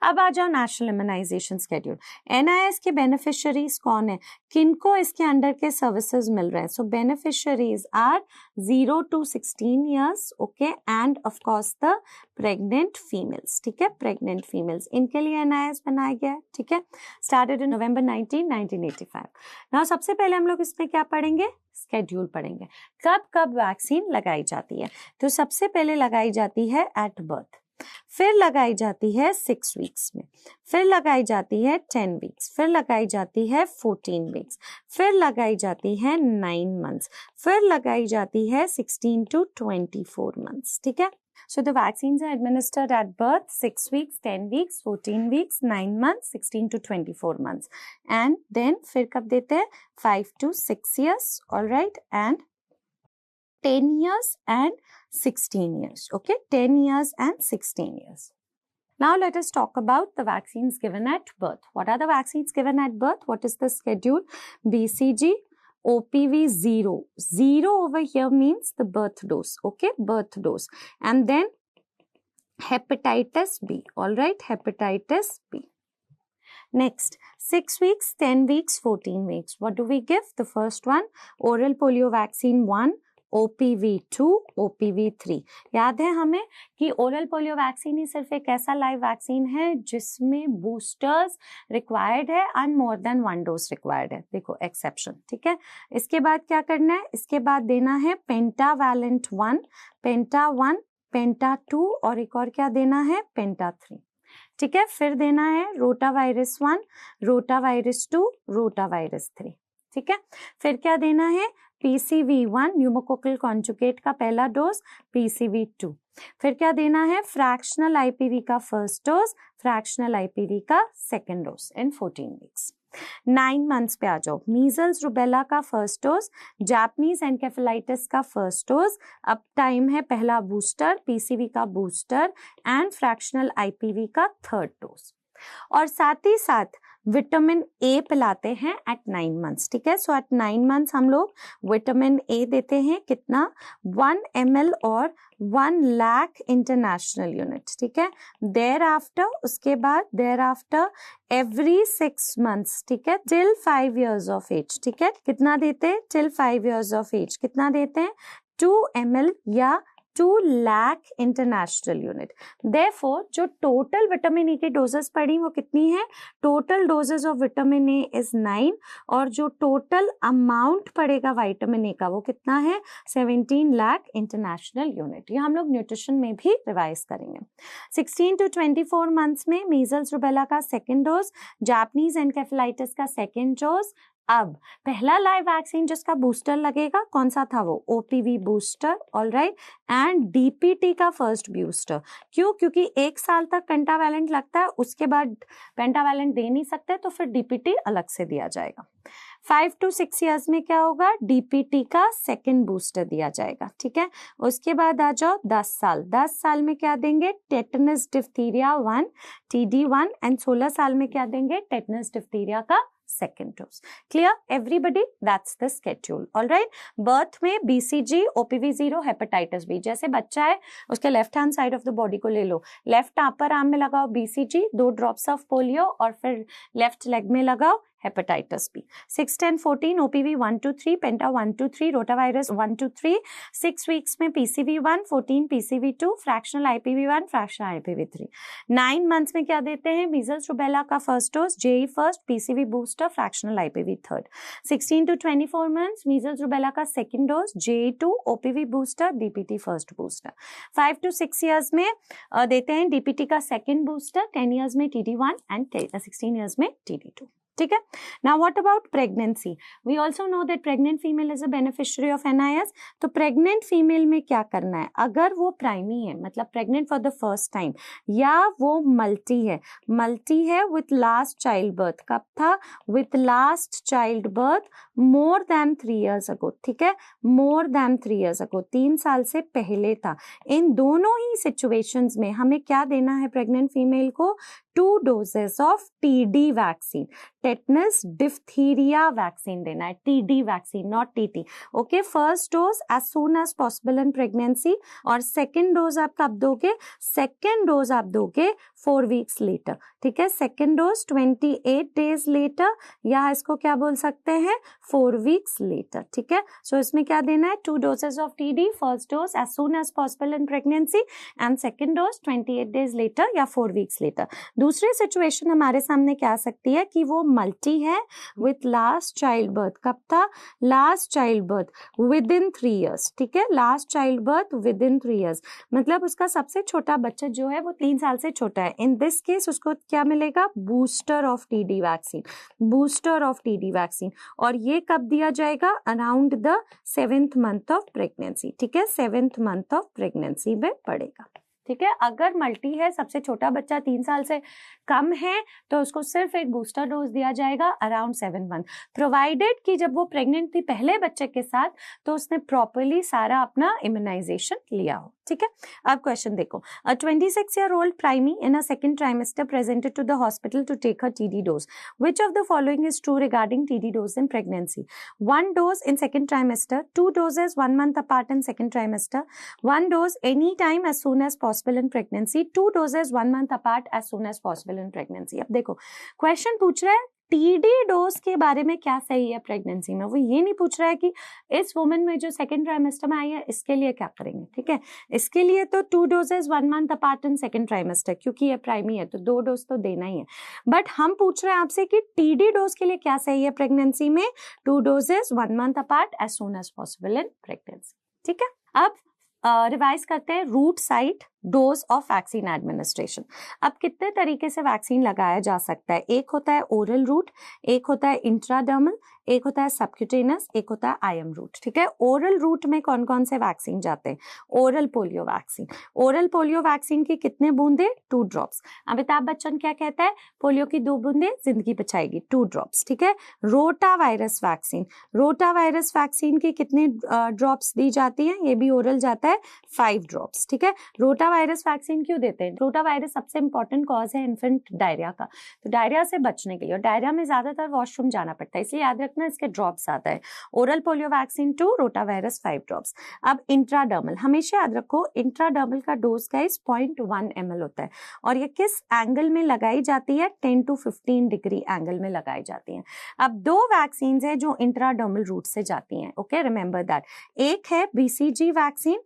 अब आ जाओ नेशनल इम्यूनाइजेशन स्केड्यूल। NIS के बेनिफिशियरीज कौन है, किनको इसके अंडर के सर्विसेज मिल रहे हैं। So beneficiaries are 0 to 16 years, okay, and of course the pregnant females, ठीक है, प्रेग्नेंट फीमेल्स, इनके लिए NIS बनाया गया है, ठीक है। Started in November 1985। नाउ सबसे पहले हम लोग इसमें क्या पढ़ेंगे, स्केड्यूल पढ़ेंगे, कब कब वैक्सीन लगाई जाती है। तो सबसे पहले लगाई जाती है एट बर्थ, फिर लगाई जाती है 6 वीक्स में, फिर लगाई जाती है 10 वीक्स, फिर लगाई जाती है 14 वीक्स, फिर लगाई जाती है 9 मंथ्स, फिर लगाई जाती है 16 to 24 मंथ्स, ठीक है। So the vaccines are administered at birth, 6 weeks, 10 weeks, 14 weeks, 9 months, 16 to 24 months. And then फिर कब देते हैं, 5 to 6 years, all right, and 10 years and 16 years, okay, 10 years and 16 years. Now let us talk about the vaccines given at birth. What are the vaccines given at birth? What is the schedule? BCG, OPV 0. 0 over here means the birth dose, okay, birth dose. And then hepatitis B, all right, hepatitis B. Next, 6 weeks, 10 weeks, 14 weeks. What do we give? The first one, oral polio vaccine 1, OPV 2, OPV 3। याद है हमें कि oral polio vaccine ही सिर्फ एक ऐसा live vaccine है जिसमें boosters required है and more than 1 dose required है, देखो एक्सेप्शन, ठीक है। इसके बाद क्या करना है, इसके बाद देना है पेंटावैलेंट 1, पेंटा 1, पेंटा 2 और एक और क्या देना है, पेंटा 3, ठीक है। फिर देना है रोटावायरस 1, रोटावायरस 2, रोटावायरस 3, ठीक है। फिर क्या देना है, PCV1 न्यूमोकोकल कॉन्जुगेट का पहला डोज, PCV2। फिर क्या देना है, फ्रैक्शनल IPV का फर्स्ट डोज, फ्रैक्शनल IPV का सेकेंड डोज इन 14 वीक्स। 9 मंथ्स पे आ जाओ, मीजल्स रुबेला का फर्स्ट डोज, जापानीज एनकेफेलाइटिस का फर्स्ट डोज, अब टाइम है पहला बूस्टर, PCV का बूस्टर एंड फ्रैक्शनल IPV का थर्ड डोज। और साथ ही साथ विटामिन ए पिलाते हैं एट 9 मंथ्स, ठीक है। सो एट 9 मंथ्स हम लोग विटामिन ए देते हैं, कितना, 1 ml और 1 लाख इंटरनेशनल यूनिट, ठीक है। देयर आफ्टर, उसके बाद देयर आफ्टर एवरी 6 मंथ्स, ठीक है, टिल 5 years ऑफ एज, ठीक है। कितना देते हैं, टिल 5 years ऑफ एज, कितना देते हैं, 2 ml या 2 लाख इंटरनेशनल यूनिट। देयरफॉर जो टोटल विटामिन ए की डोजेस पड़ी वो कितनी है, total doses of vitamin A is 9 और जो टोटल अमाउंट पड़ेगा विटामिन ए का वो कितना है, 17 लाख इंटरनेशनल यूनिट। ये हम लोग न्यूट्रिशन में भी रिवाइज करेंगे। 16 to 24 मंथ्स में मीजल्स रुबेला का सेकेंड डोज, जापानीज एनकेफेलाइटिस का सेकेंड डोज, अब पहला लाइव वैक्सीन जिसका बूस्टर लगेगा कौन सा था, वो OPV booster, alright, and DPT का फर्स्ट बूस्टर। क्यों? क्योंकि 1 साल तक पेंटावैलेंट लगता है, उसके बाद पेंटावैलेंट दे नहीं सकते, तो फिर DPT अलग से दिया जाएगा। 5 to 6 ईयर्स में क्या होगा, DPT का सेकेंड बूस्टर दिया जाएगा, ठीक है। उसके बाद आ जाओ 10 साल, 10 साल में क्या देंगे, टेटनस डिप्थीरिया 1 TD1, एंड 16 साल में क्या देंगे, टेटनस डिप्थीरिया का second dose. Clear everybody, that's the schedule, alright. Birth में BCG, OPV 0, हेपेटाइटिस बी। जैसे बच्चा है उसके left hand side of the body को ले लो, लेफ्ट अपर आर्म में लगाओ BCG, 2 ड्रॉप्स ऑफ पोलियो, और फिर लेफ्ट लेग में लगाओ hepatitis B. 6, 10, 14 OPV 1 to 3, penta 1 to 3, rotavirus 1 to 3, 6 weeks में PCV 1, 14 PCV 2, fractional IPV 1, fractional IPV 3। 9 months में क्या देते हैं, मीजल्स रूबेला का first dose, JE first, PCV booster, fractional IPV third. 16 to 24 months measles rubella का second dose, JE 2, OPV booster, DPT first booster. 5 to 6 years में देते हैं DPT का सेकेंड बूस्टर, 10 ईयर्स में TD1 एंड 16 ईयर्स में TD2, ठीक है। Now what about pregnancy? We also know that pregnant female is a beneficiary of NIS. तो pregnant female में क्या करना है, अगर वो प्राइमी है, मतलब pregnant for the first time, या वो मल्टी है with last childbirth, कब था, with last childbirth more than 3 years ago, ठीक है, more than 3 years ago, 3 साल से पहले था। इन दोनों ही situations में हमें क्या देना है pregnant female को, 2 doses of TD vaccine, tetanus diphtheria vaccine देना है, TD vaccine, not TT, okay. First dose as soon as possible in pregnancy, और सेकेंड डोज आप कब दोगे, सेकेंड डोज आप दोगे 4 वीक्स लेटर, ठीक है। सेकेंड डोज 28 डेज लेटर, या इसको क्या बोल सकते हैं, 4 वीक्स लेटर, ठीक है। सो इसमें क्या देना है, 2 doses of TD, first dose as soon as possible in pregnancy, and second dose 28 days later या 4 वीक्स लेटर। दूसरी सिचुएशन हमारे सामने क्या आ सकती है कि वो मल्टी है विथ लास्ट चाइल्ड बर्थ, कब था, last child birth with in 3 years, ठीक है, last child birth with in 3 years, मतलब उसका सबसे छोटा बच्चा जो है वो 3 साल से छोटा है। इन दिस केस उसको क्या मिलेगा, booster of TD vaccine, booster of TD vaccine, और ये कब दिया जाएगा, around the 7th month of pregnancy, ठीक है, 7th मंथ ऑफ प्रेगनेंसी में पड़ेगा, ठीक है। अगर मल्टी है, सबसे छोटा बच्चा 3 साल से कम है, तो उसको सिर्फ एक बूस्टर डोज दिया जाएगा अराउंड 7 मंथ, प्रोवाइडेड कि जब वो प्रेग्नेंट थी पहले बच्चे के साथ तो उसने प्रॉपरली सारा अपना इम्यूनाइजेशन लिया हो, ठीक है। अब क्वेश्चन देखो, a 26-year-old primey in a second trimester presented to the hospital to take her TD dose. Which of the following is true regarding TD dose in pregnancy? 1 dose in second trimester, 2 doses 1 month apart in second trimester, 1 dose any time as soon as possible in pregnancy, 2 doses 1 month apart as soon as possible in pregnancy. अब देखो question पूछ रहा है TD dose के बारे में क्या सही है प्रेगनेंसी में, वो ये नहीं पूछ रहा है कि इस वुमन में जो सेकेंड ट्राइमेस्टर में आई है इसके लिए क्या करेंगे, ठीक है। इसके लिए तो 2 doses 1 month apart in second trimester, क्योंकि ये प्राइमी है तो 2 डोज तो देना ही है। बट हम पूछ रहे हैं आपसे कि TD डोज के लिए क्या सही है प्रेगनेंसी में, 2 doses 1 month apart as soon as possible in pregnancy, ठीक है। अब रिवाइज करते हैं route site dose of vaccine administration. अब कितने तरीके से वैक्सीन लगाया जा सकता है, एक होता है ओरल रूट, एक होता है इंट्राडर्मल, एक होता है सबक्यूटेनस, एक होता है IM रूट, ठीक है। ओरल रूट में कौन कौन से वैक्सीन जाते हैं, oral polio vaccine, oral polio vaccine की कितने बूंदे, 2 ड्रॉप्स। अमिताभ बच्चन क्या कहता है, पोलियो की 2 बूंदे जिंदगी बचाएगी, 2 ड्रॉप्स, ठीक है। Rota virus vaccine, rota virus vaccine की कितने ड्रॉप्स दी जाती है, ये भी ओरल जाता है, 5 ड्रॉप्स, ठीक है। रोटा वायरस वैक्सीन क्यों देते हैं, रोटा वायरस सबसे इंपॉर्टेंट कॉज है इन्फेंट डायरिया का, तो डायरिया से बचने के लिए, और डायरिया में ज्यादातर वॉशरूम जाना पड़ता है, इसलिए याद रखना इसके ड्रॉप्स आता है। Oral polio vaccine 2, rota virus 5 drops. अब इंट्राडर्मल, हमेशा याद रखो इंट्राडर्मल का डोज गाइस 0.1 ml होता है, और ये किस एंगल में लगाई जाती है, 10 to 15 डिग्री एंगल में लगाई जाती है। अब 2 वैक्सीन है जो इंट्राडर्मल रूट से जाती हैं, ओके, रिमेंबर दैट। एक है BCG वैक्सीन,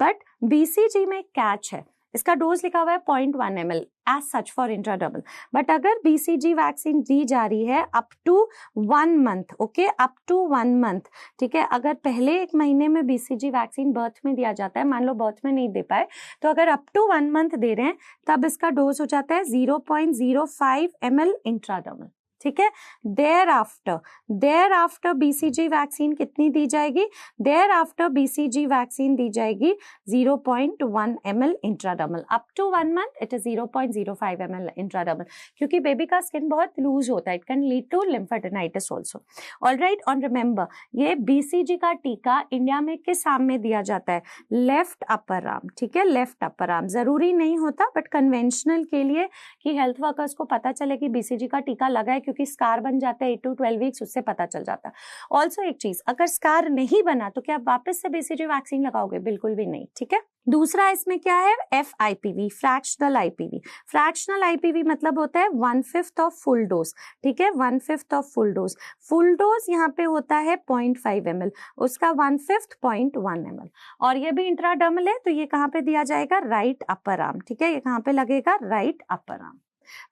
बट BCG में कैच है, इसका डोज लिखा हुआ है 0.1 ml as such for intradermal, but अगर BCG वैक्सीन दी जा रही है up to 1 month, okay, up to 1 month, ठीक है। अगर पहले 1 महीने में BCG वैक्सीन बर्थ में दिया जाता है, मान लो बर्थ में नहीं दे पाए, तो अगर अप टू 1 month दे रहे हैं तब इसका डोज हो जाता है 0.05 ml इंट्राडर्मल, ठीक है। देयर आफ्टर BCG वैक्सीन कितनी दी जाएगी? देयर आफ्टर BCG वैक्सीन दी जाएगी 0.1 ml intradermal. Up to 1 month it is 0.05 ml intradermal, क्योंकि बेबी का स्किन बहुत लूज होता है, it can lead to lymphadenitis also. Alright, और रिमेंबर ये BCG का टीका इंडिया में किस आर्म में दिया जाता है? लेफ्ट अपर आर्म, ठीक है, लेफ्ट अपर आर्म। जरूरी नहीं होता बट कन्वेंशनल के लिए कि हेल्थ वर्कर्स को पता चले कि BCG का टीका लगा है, क्योंकि स्कार बन जाता है 8 to 12 वीक्स, उससे पता चल जाता है। ऑल्सो एक चीज, अगर स्कार नहीं बना तो क्या आप वापस से BCG वैक्सीन लगाओगे? बिल्कुल भी नहीं, ठीक है। दूसरा इसमें क्या है? FIPV, fractional IPV। Fractional IPV मतलब होता है 1/5 ऑफ फुल डोज, ठीक है, 1/5 of full dose. Full dose यहाँ पे होता है 0.5 ml, उसका 1/5 0.1 ml। और ये भी इंट्राडर्मल है, तो ये कहाँ पे दिया जाएगा? राइट अपर आर्म, ठीक है, ये कहाँ पे लगेगा? Right upper arm.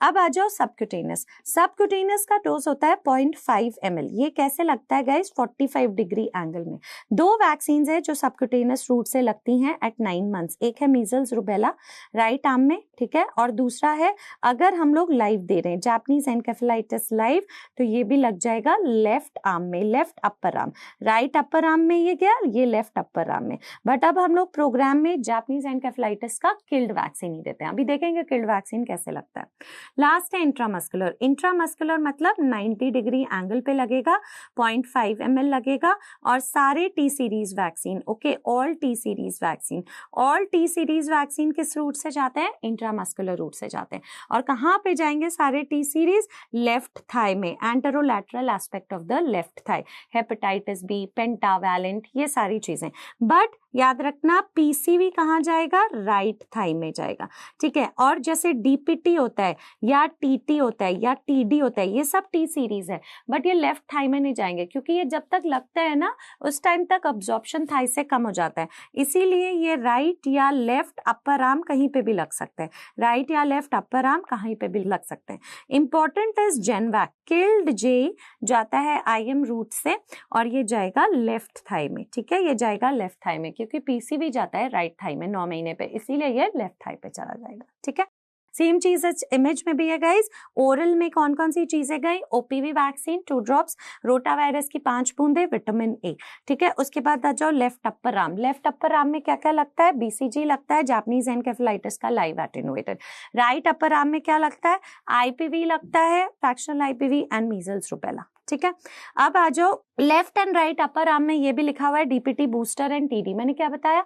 अब आ जाओ सबक्यूटेनियस। सबक्यूटेनियस का डोज होता है 0.5 ml। ये कैसे लगता है गाइस? 45 डिग्री एंगल में। 2 वैक्सीन है जो सबक्यूटेनियस रूट से लगती हैं एट 9 months। एक है मीजल्स रूबेला राइट आर्म में, ठीक है, और दूसरा है अगर हम लोग लाइव दे रहे हैं जापानीज एनकेफेलाइटिस लाइव, तो ये भी लग जाएगा लेफ्ट आर्म में, left upper arm. Right upper arm में ये गया, ये लेफ्ट अपर आर्म में। बट अब हम लोग प्रोग्राम में जापानीज एनकेफेलाइटिस का किल्ड वैक्सीन ही देते हैं। अभी देखेंगे किल्ड वैक्सीन कैसे लगता है। लास्ट है इंट्रामस्कुलर। इंट्रामस्कुलर मतलब 90 डिग्री एंगल पे लगेगा, 0.5 ml लगेगा, और सारे T series vaccine, okay, all T series vaccine. All T series vaccine किस रूट से जाते हैं? इंट्रामस्कुलर रूट से जाते हैं। और कहाँ पे जाएंगे सारे T सीरीज? लेफ्ट थाई में, anterolateral aspect of the left thigh. Hepatitis B, pentavalent, ये सारी चीजें। बट याद रखना PCV कहाँ जाएगा? राइट थाई में जाएगा, ठीक है। और जैसे DPT होता है या TT होता है या TD होता है, ये सब T सीरीज है, बट ये लेफ्ट थाई में नहीं जाएंगे, क्योंकि ये जब तक लगता है ना उस टाइम तक अब्जॉर्प्शन थाई से कम हो जाता है, इसीलिए ये राइट या लेफ्ट अपर आर्म कहीं पे भी लग सकते हैं। राइट या लेफ्ट अपर आर्म कहीं पे भी लग सकते हैं। Important is Jenvac. Killed J जाता है IM रूट से और ये जाएगा लेफ्ट थाई में, ठीक है, ये जाएगा लेफ्ट थाई में, क्योंकि PCV जाता है राइट थाई में 9 महीने पे, इसीलिए ये लेफ्ट थाई पे चला जाएगा, ठीक है। सेम चीज इमेज में भी है गाइस। ओरल में कौन कौन सी चीजें गई? OPV वैक्सीन 2 ड्रॉप्स, रोटावायरस की 5 बूंदे, विटामिन A, ठीक है। उसके बाद आ जाओ left upper arm. Left upper arm में क्या क्या लगता है? BCG लगता है, जापानीज एनकेफेलाइटिस का live attenuated. Right upper arm में क्या लगता है? IPV लगता है, fractional IPV and measles rubella, ठीक है। अब आ जाओ left and right upper arm में, ये भी लिखा हुआ है DPT बूस्टर एंड TD। मैंने क्या बताया?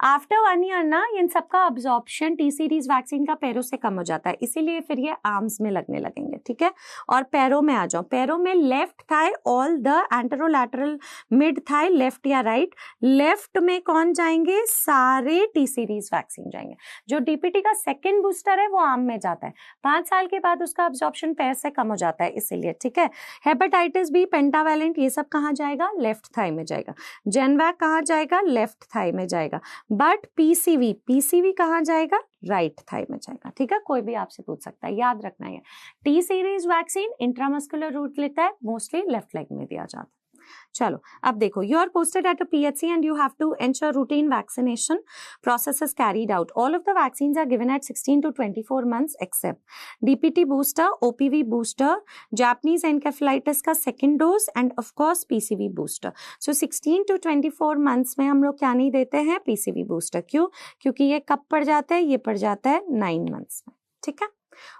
आफ्टर 1 year ना इन सबका अब्जॉर्प्शन T सीरीज वैक्सीन का पैरों से कम हो जाता है, इसीलिए फिर ये आर्म्स में लगने लगेंगे, ठीक है। और पैरों में आ जाओ। पैरों में left thigh, all the anterolateral, mid thigh, left या राइट। लेफ्ट में कौन जाएंगे? सारे T सीरीज वैक्सीन जाएंगे। जो DPT का सेकेंड बूस्टर है वो आर्म में जाता है, 5 साल के बाद उसका अब्जॉर्प्शन पैर से कम हो जाता है, इसीलिए, ठीक है। हेपेटाइटिस बी, पेंटावैलेंट, ये सब कहाँ जाएगा? लेफ्ट थाई में जाएगा। जेनवैक कहाँ जाएगा? लेफ्ट थाई में जाएगा। बट PCV कहाँ जाएगा? राइट थाई में जाएगा, ठीक है। कोई भी आपसे पूछ सकता है, याद रखना है। T series vaccine intramuscular route लेता है, मोस्टली लेफ्ट लेग में दिया जाता है। चलो अब देखो, you are posted at a PHC and you have to ensure routine vaccination process is carried out. All of the vaccines are given at 16 to 24 months except DPT booster, OPV booster, Japanese encephalitis का second dose and of course PCV booster. So 16 to 24 months में हम लोग क्या नहीं देते हैं? PCV booster। क्यों? क्योंकि ये कब पड़ जाता है? ये पड़ जाता है 9 months में, ठीक है।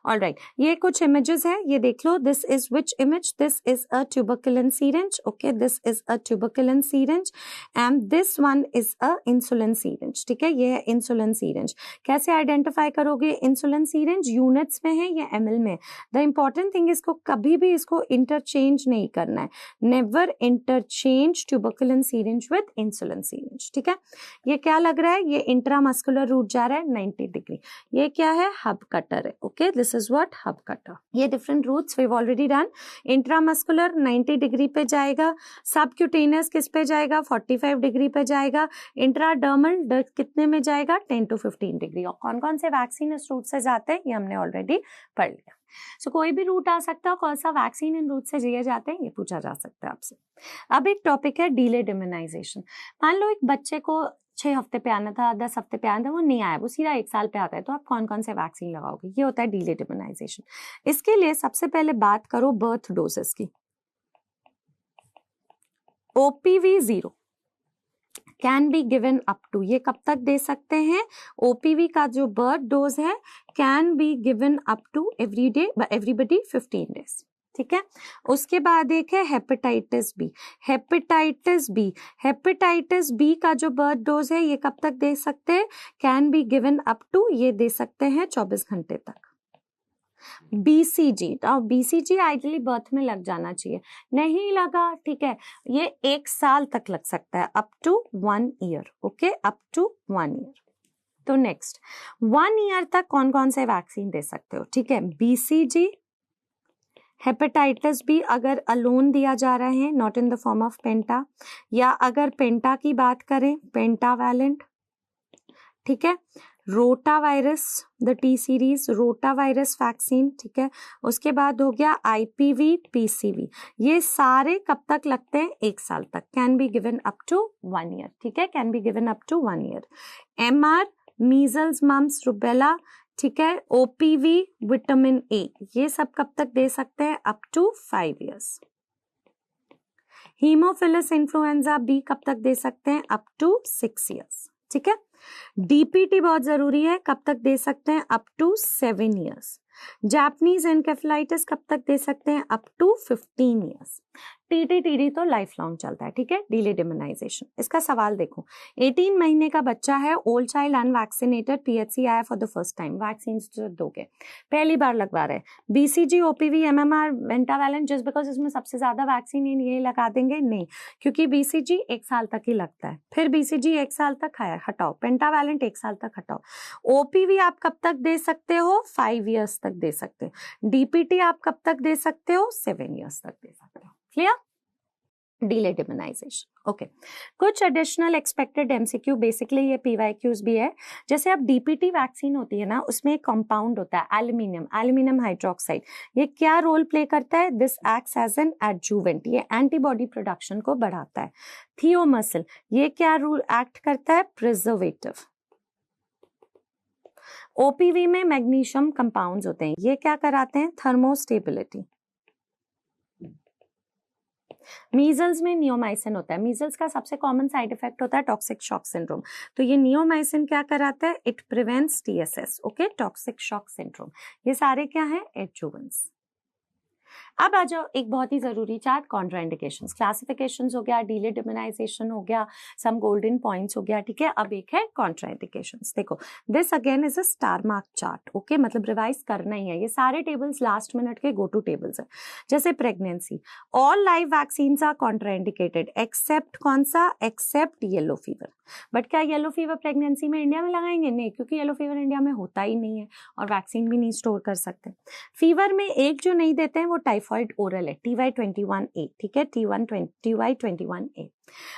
All right, ये कुछ images है, ये देख लो। This is which image? This is a tuberculin syringe. Okay, this is a tuberculin syringe and this one is a insulin syringe. ठीक है, ये है insulin syringe। कैसे आइडेंटिफाई करोगे? insulin syringe यूनिट्स में है या ml में? The important thing, इसको कभी भी इसको इंटरचेंज नहीं करना है। Never interchange tuberculin syringe with insulin syringe, ठीक है। ये क्या लग रहा है? ये इंट्रामस्कुलर रूट जा रहा है 90 डिग्री। ये क्या है? हब कटर है, okay. This is what? hub cutter। ये different routes we've already done। Intramuscular 90 degree पे जाएगा, सबक्यूटेनियस किस पे जाएगा? 45 डिग्री पे जाएगा, इंट्राडर्मल कितने में जाएगा? 10 to 15 डिग्री। और कौन कौन से वैक्सीन इस रूट से जाते हैं ये हमने ऑलरेडी पढ़ लिया। सो कोई भी रूट आ सकता है, कौन सा वैक्सीन इन रूट से दिए जाते हैं ये पूछा जा सकता है आपसे। अब एक टॉपिक है डिलेड इम्यूनाइजेशन। मान लो एक बच्चे को 6 हफ्ते पे आना था, 10 हफ्ते पे आना था, वो नहीं आया, वो सीधा 1 साल पे आता है, तो आप कौन कौन से वैक्सीन लगाओगे? ये होता है डिलेड इम्यूनाइजेशन। इसके लिए सबसे पहले बात करो बर्थ डोजेस की। OPV 0 can be given up to, ये कब तक दे सकते हैं? OPV का जो बर्थ डोज है can be given up to every day everybody 15 days, ठीक है। उसके बाद एक है हेपेटाइटिस बी। हेपेटाइटिस बी का जो बर्थ डोज है ये कब तक दे सकते हैं? Can be given up to, ये दे सकते हैं 24 घंटे तक। BCG, अब BCG आइडियली बर्थ में लग जाना चाहिए, नहीं लगा, ठीक है, ये 1 साल तक लग सकता है, up to 1 year, okay, up to 1 year. तो नेक्स्ट 1 ईयर तक कौन कौन से वैक्सीन दे सकते हो? ठीक है, BCG, हेपेटाइटिस बी अगर अलोन दिया जा रहा है, not in the form of penta, या अगर पेंटा की बात करें पेंटावैलेंट, ठीक है, rota virus, the T series rota virus vaccine, ठीक है। उसके बाद हो गया IPV, PCV, ये सारे कब तक लगते हैं? 1 साल तक, can be given up to 1 year, ठीक है, can be given up to 1 year. MR, measles, mumps, rubella, ठीक है, OPV, विटामिन A, ये सब कब तक दे सकते हैं? Up to 5 years. Haemophilus influenza B कब तक दे सकते हैं? अप टू 6 ईयर्स, ठीक है। DPT बहुत जरूरी है, कब तक दे सकते हैं? Up to 7 years. Japanese encephalitis कब तक दे सकते हैं? Up to 15 years. TD तो लाइफ लॉन्ग चलता है, ठीक है, डिलेड इम्यूनाइजेशन। इसका सवाल देखो, 18 महीने का बच्चा है, ओल्ड चाइल्ड अनवैक्सीनेटेड, PHC आया for the first time, vaccine जो दोगे, पहली बार लगवा रहे हैं, BCG, OPV, MMR, pentavalent, just because इसमें सबसे ज्यादा वैक्सीन ये लगा देंगे? नहीं, क्योंकि BCG 1 साल तक ही लगता है, फिर BCG 1 साल तक हटाओ, पेंटावैलेंट 1 साल तक हटाओ। OPV आप कब तक दे सकते हो? 5 ईयर्स तक दे सकते हो। DPT आप कब तक दे सकते हो? 7 ईयर्स तक दे सकते हो। क्लियर? Delayed immunization, okay. कुछ एडिशनल एक्सपेक्टेड MCQ, बेसिकली ये PYQs भी है। जैसे अब DPT वैक्सीन होती है ना, उसमें एक कंपाउंड होता है एल्यूमिनियम हाइड्रोक्साइड, ये क्या रोल प्ले करता है? This acts as an adjuvant, ये एंटीबॉडी प्रोडक्शन को बढ़ाता है। थियोमसिल, ये क्या रोल एक्ट करता है? प्रिजर्वेटिव। OPV में मैग्नीशियम कंपाउंड्स होते हैं, ये क्या कराते हैं? थर्मोस्टेबिलिटी। मीजल्स में नियोमाइसिन होता है, मीजल्स का सबसे कॉमन साइड इफेक्ट होता है टॉक्सिक शॉक सिंड्रोम, तो ये नियोमाइसिन क्या कराता है? It prevents TSS, okay, toxic shock syndrome. ये सारे क्या है? एडजुवेंट्स। अब आ जाओ एक बहुत ही जरूरी चार्ट, कॉन्ट्राइंडिकेशंस। क्लासिफिकेशंस हो गया, डिलेड इम्यूनाइजेशन हो गया, सम गोल्डन पॉइंट्स हो गया, ठीक है। अब एक है कॉन्ट्राइंडिकेशंस। देखो, this again is a star mark chart, okay, मतलब रिवाइज करना ही है, ये सारे टेबल्स लास्ट मिनट के गो टू टेबल्स है। जैसे pregnancy, all live vaccines are contraindicated except कौन सा? Except yellow fever. बट क्या येलो फीवर प्रेगनेंसी में इंडिया में लगाएंगे? नहीं, क्योंकि येलो फीवर इंडिया में होता ही नहीं है और वैक्सीन भी नहीं स्टोर कर सकते। फीवर में एक जो नहीं देते हैं वो टाइफॉइड ओरल है, TY21A, ठीक है, TY21A।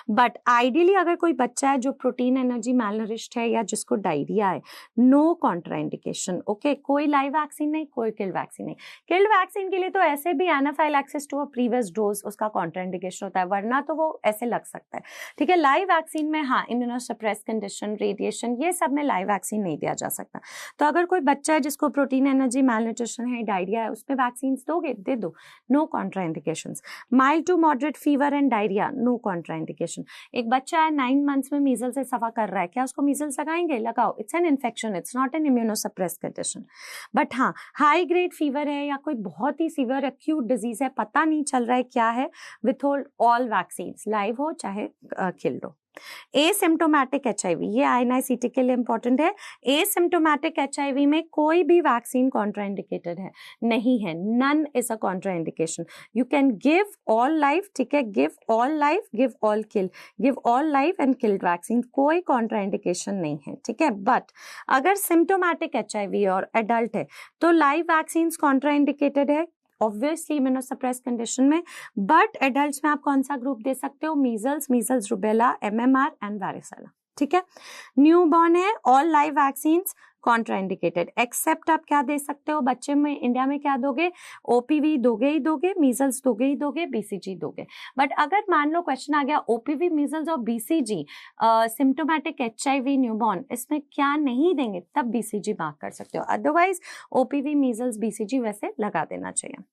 बट आइडियली अगर कोई बच्चा है जो प्रोटीन एनर्जी मैलनरिश्ड है या जिसको डायरिया है, नो कॉन्ट्राइंडिकेशन, ओके, कोई लाइव वैक्सीन नहीं, कोई किल्ड वैक्सीन नहीं। किल्ड वैक्सीन के लिए तो ऐसे भी anaphylaxis to a previous dose उसका कॉन्ट्राइंडिकेशन होता है, वरना तो वो ऐसे लग सकता है, ठीक है। लाइव वैक्सीन में हाँ, इम्यूनोसप्रेस कंडीशन, रेडिएशन, ये सब में लाइव वैक्सीन नहीं दिया जा सकता। तो अगर कोई बच्चा है जिसको प्रोटीन एनर्जी मैलन्यूट्रिशन है, डायरिया है, उसमें वैक्सीन दोगे, दे दो, no contraindications. Mild to moderate fever and diarrhoea, no contraindication. एक बच्चा है 9 मंथ्स में मीजल से सफा कर रहा है, क्या उसको मीजल्स लगाएंगे? लगाओ, it's an infection, it's not an immunosuppress condition. But हाँ, हाई ग्रेड फीवर है या कोई बहुत ही सीवियर एक्यूट डिजीज है, पता नहीं चल रहा है क्या है, विथहोल्ड ऑल वैक्सीन, लाइव हो चाहे किल्ड हो। एसिम्प्टोमेटिक HIV, ये INI-CT के लिए इंपॉर्टेंट है। एसिम्प्टोमेटिक HIV में कोई भी वैक्सीन कॉन्ट्राइंडिकेटेड है नहीं है, none is a contraindication. You can give all life, ठीक है, give all life, give all kill, give all life and killed vaccine, कोई कॉन्ट्राइंडिकेशन नहीं है, ठीक है। बट अगर सिम्प्टोमेटिक HIV और एडल्ट है तो लाइव वैक्सीन कॉन्ट्राइंडिकेटेड है, ऑब्वियसली इम्यूनोसप्रेस कंडीशन में। बट एडल्ट्स में आप कौन सा ग्रुप दे सकते हो? Measles, rubella, MMR and varicella, ठीक है। न्यू बॉर्न है, all live vaccines contraindicated. Except आप क्या दे सकते हो बच्चे में, इंडिया में क्या दोगे, ओपीवी दोगे ही दोगे, मीजल्स दोगे ही दोगे, बीसीजी दोगे। बट अगर मान लो क्वेश्चन आ गया ओपीवी, मीजल्स और बीसीजी, सिम्टोमेटिक एचआईवी न्यूबॉर्न, इसमें क्या नहीं देंगे, तब बीसीजी मार्क कर सकते हो। अदरवाइज ओपीवी, मीजल्स, बीसीजी वैसे लगा देना चाहिए।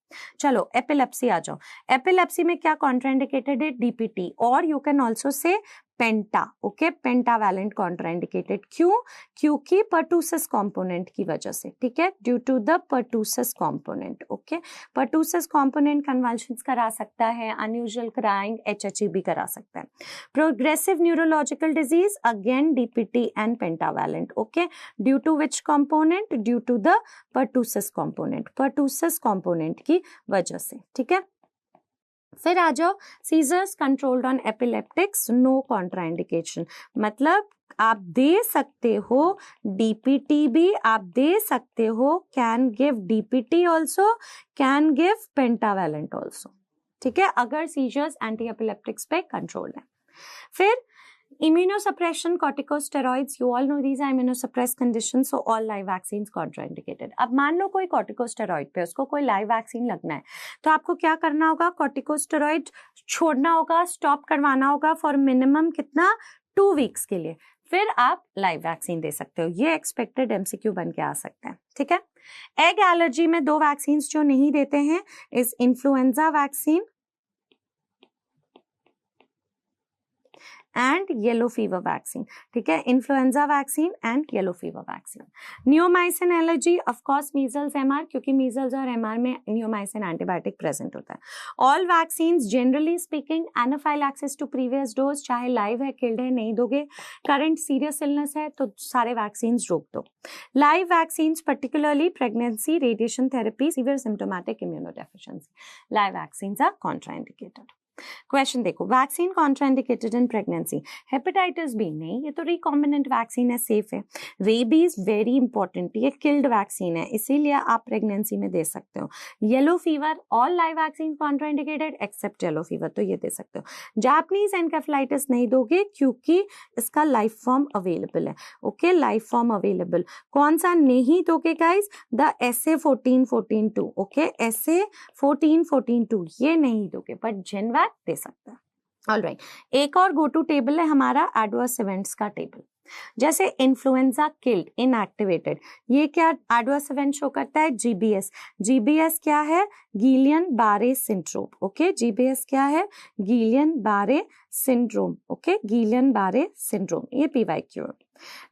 चलो एपिलेप्सी आ जाओ। एपिलेप्सी में क्या कॉन्ट्राइंडिकेटेड है, डीपीटी, और you can also say penta, okay, pentavalent contraindicated. क्यों, क्योंकि पर्टूसिस कंपोनेंट की वजह से, ठीक है, due to the pertussis component, okay. Pertussis component convulsions करा सकता है, अनयूजुअल क्राइंग, एचएचई भी करा सकता है। Progressive neurological disease, again DPT and pentavalent, okay, due to which component, due to the pertussis component, pertussis component की वजह से, ठीक है। फिर आ जाओ seizures controlled on epileptics, no contraindication, मतलब आप दे सकते हो डीपीटी भी, आप दे सकते हो, can give DPT also, can give pentavalent also, ठीक है, अगर सीजर्स एंटी एपिलेप्टिक्स पे कंट्रोल है। फिर immunosuppression, corticosteroids, you all know these are immunosuppressed conditions, so all live vaccines contraindicated. अब मान लो कोई corticosteroid पे उसको कोई live vaccine लगना है, तो आपको क्या करना होगा, corticosteroid छोड़ना होगा, स्टॉप करवाना होगा फॉर मिनिमम कितना, 2 वीक्स के लिए, फिर आप लाइव वैक्सीन दे सकते हो। ये एक्सपेक्टेड एमसीक्यू बन के आ सकता है, ठीक है। एग एलर्जी में 2 वैक्सीन जो नहीं देते हैं is influenza vaccine and yellow fever vaccine, ठीक है, influenza vaccine and yellow fever vaccine. Neomycin allergy, of course measles MR, क्योंकि मीजल्स और एमआर में नियोमाइसिन एंटीबायोटिक प्रेजेंट होता है। All vaccines generally speaking anaphylaxis to previous dose, चाहे live है, killed है, नहीं दोगे। करंट सीरियस इलनेस है तो सारे वैक्सीन्स रोक दो। Live vaccines particularly pregnancy, radiation therapy, severe symptomatic immunodeficiency, live vaccines are contraindicated. Question देखो, vaccine contraindicated in pregnancy, hepatitis B नहीं, ये तो रिकॉम्बिनेंट वैक्सीन है, सेफ है। रेबीज वेरी इंपॉर्टेंट, ये किल्ड वैक्सीन है, इसीलिए आप प्रेगनेंसी में दे सकते हो। Yellow fever, all live vaccine contraindicated except yellow fever, तो ये दे सकते हो। जापानीज एनकेफेलाइटिस नहीं दोगे क्योंकि इसका लाइफ फॉर्म अवेलेबल है, ओके, लाइफ फॉर्म अवेलेबल। कौन सा नहीं दोगे guys, the SA14-14-2, okay, SA14-14-2 ये नहीं दोगे, बट जेनवैक दे सकता है। ऑलराइट, एक और गो टू टेबल है हमारा एडवर्स इवेंट्स का टेबल, जैसे इन्फ्लुएंजा किल्ड इनएक्टिवेटेड, ये क्या एडवर्स इवेंट शो करता है, जीबीएस। जीबीएस क्या है, Guillain Barre syndrome, okay, GBS क्या है, Guillain Barre syndrome, okay, Guillain Barre syndrome, ये PYQ.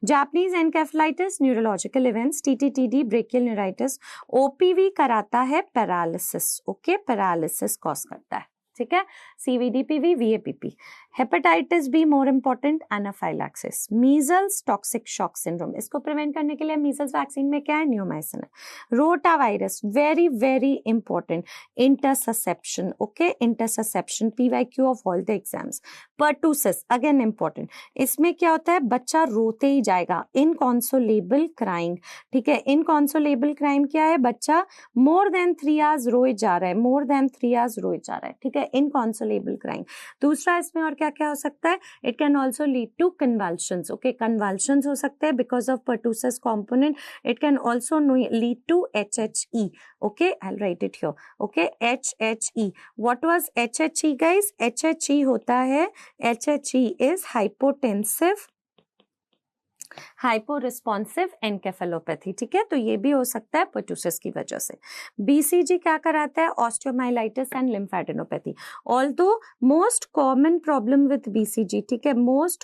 Japanese encephalitis, neurological events, TTTD, brachial neuritis. OPV कराता है पैरालिसिस, ओके, पैरालिसिस कॉज करता है, ठीक है, cVDPV, VAPP. Hepatitis B more important, anaphylaxis. Measles, toxic shock syndrome, इसको prevent करने के लिए मीजल्स वैक्सीन में क्या है, नियोमाइसिन है। Rotavirus very very important, interception, okay, interception, PYQ of all the exams. Pertussis again important, इसमें क्या होता है, बच्चा रोते ही जाएगा, इनकॉन्सोलेबल क्राइंग, ठीक है, इनकॉन्सोलेबल क्राइम क्या है, बच्चा मोर देन 3 आवर्स रोए जा रहा है, मोर देन 3 आवर्स रोए जा रहा है, ठीक है, इनकॉन्सोलेबल क्राइम। दूसरा इसमें और क्या क्या हो सकता है, it can also lead to convulsions, okay, convulsions हो सकते हैं because of pertussis component. It can also lead to HHE, okay, I'll write it here, okay, HHE. What was HHE guys? HHE होता है, HHE is hypotensive हाइपोरिस्पॉन्सिव एनकेफेलोपैथी, ठीक है, तो ये भी हो सकता है पर्टूसिस की वजह से। बीसीजी क्या कराता है, osteomyelitis and lymphadenopathy. Although most common problem with BCG, ठीक है, मोस्ट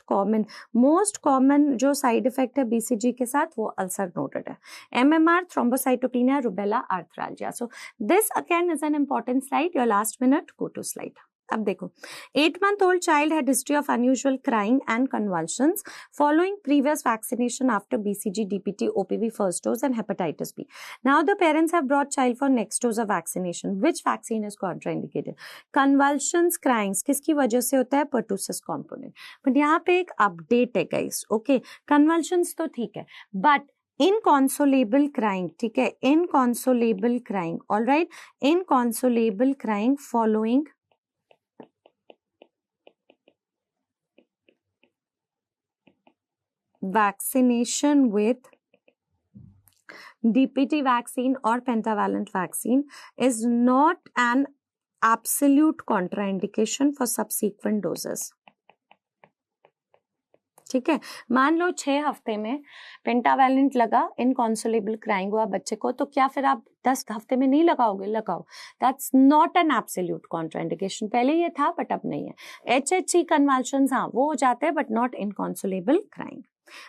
कॉमन जो साइड इफेक्ट है बीसीजी के साथ वो अल्सर नोटेड है, MMR, thrombocytopenia, rubella, arthralgia. So this again is an important slide, your last minute, go to slide. अब देखो, 8-month-old child had history of unusual crying and convulsions following previous vaccination after BCG, DPT, OPV first dose and hepatitis B. Now the parents have brought child for next dose of vaccination. Which vaccine is contraindicated? Convulsions, crying किसकी वजह से होता है, pertussis component. But यहाँ पे एक update है guys, okay? Convulsions तो ठीक है, but inconsolable crying, ठीक है, inconsolable crying, all right, inconsolable crying following vaccination with DPT vaccine or pentavalent vaccine is not an absolute contraindication for subsequent doses. ठीक है, मान लो 6 हफ्ते में पेंटावैलेंट लगा, इनकॉन्सोलेबल क्राइंग हुआ बच्चे को, तो क्या फिर आप 10 हफ्ते में नहीं लगाओगे? लगाओ। That's not an absolute contraindication. पहले ये था बट अब नहीं है। HHE कन्वल्शंस हाँ वो हो जाते हैं बट नॉट इनकॉन्सोलेबल क्राइंग।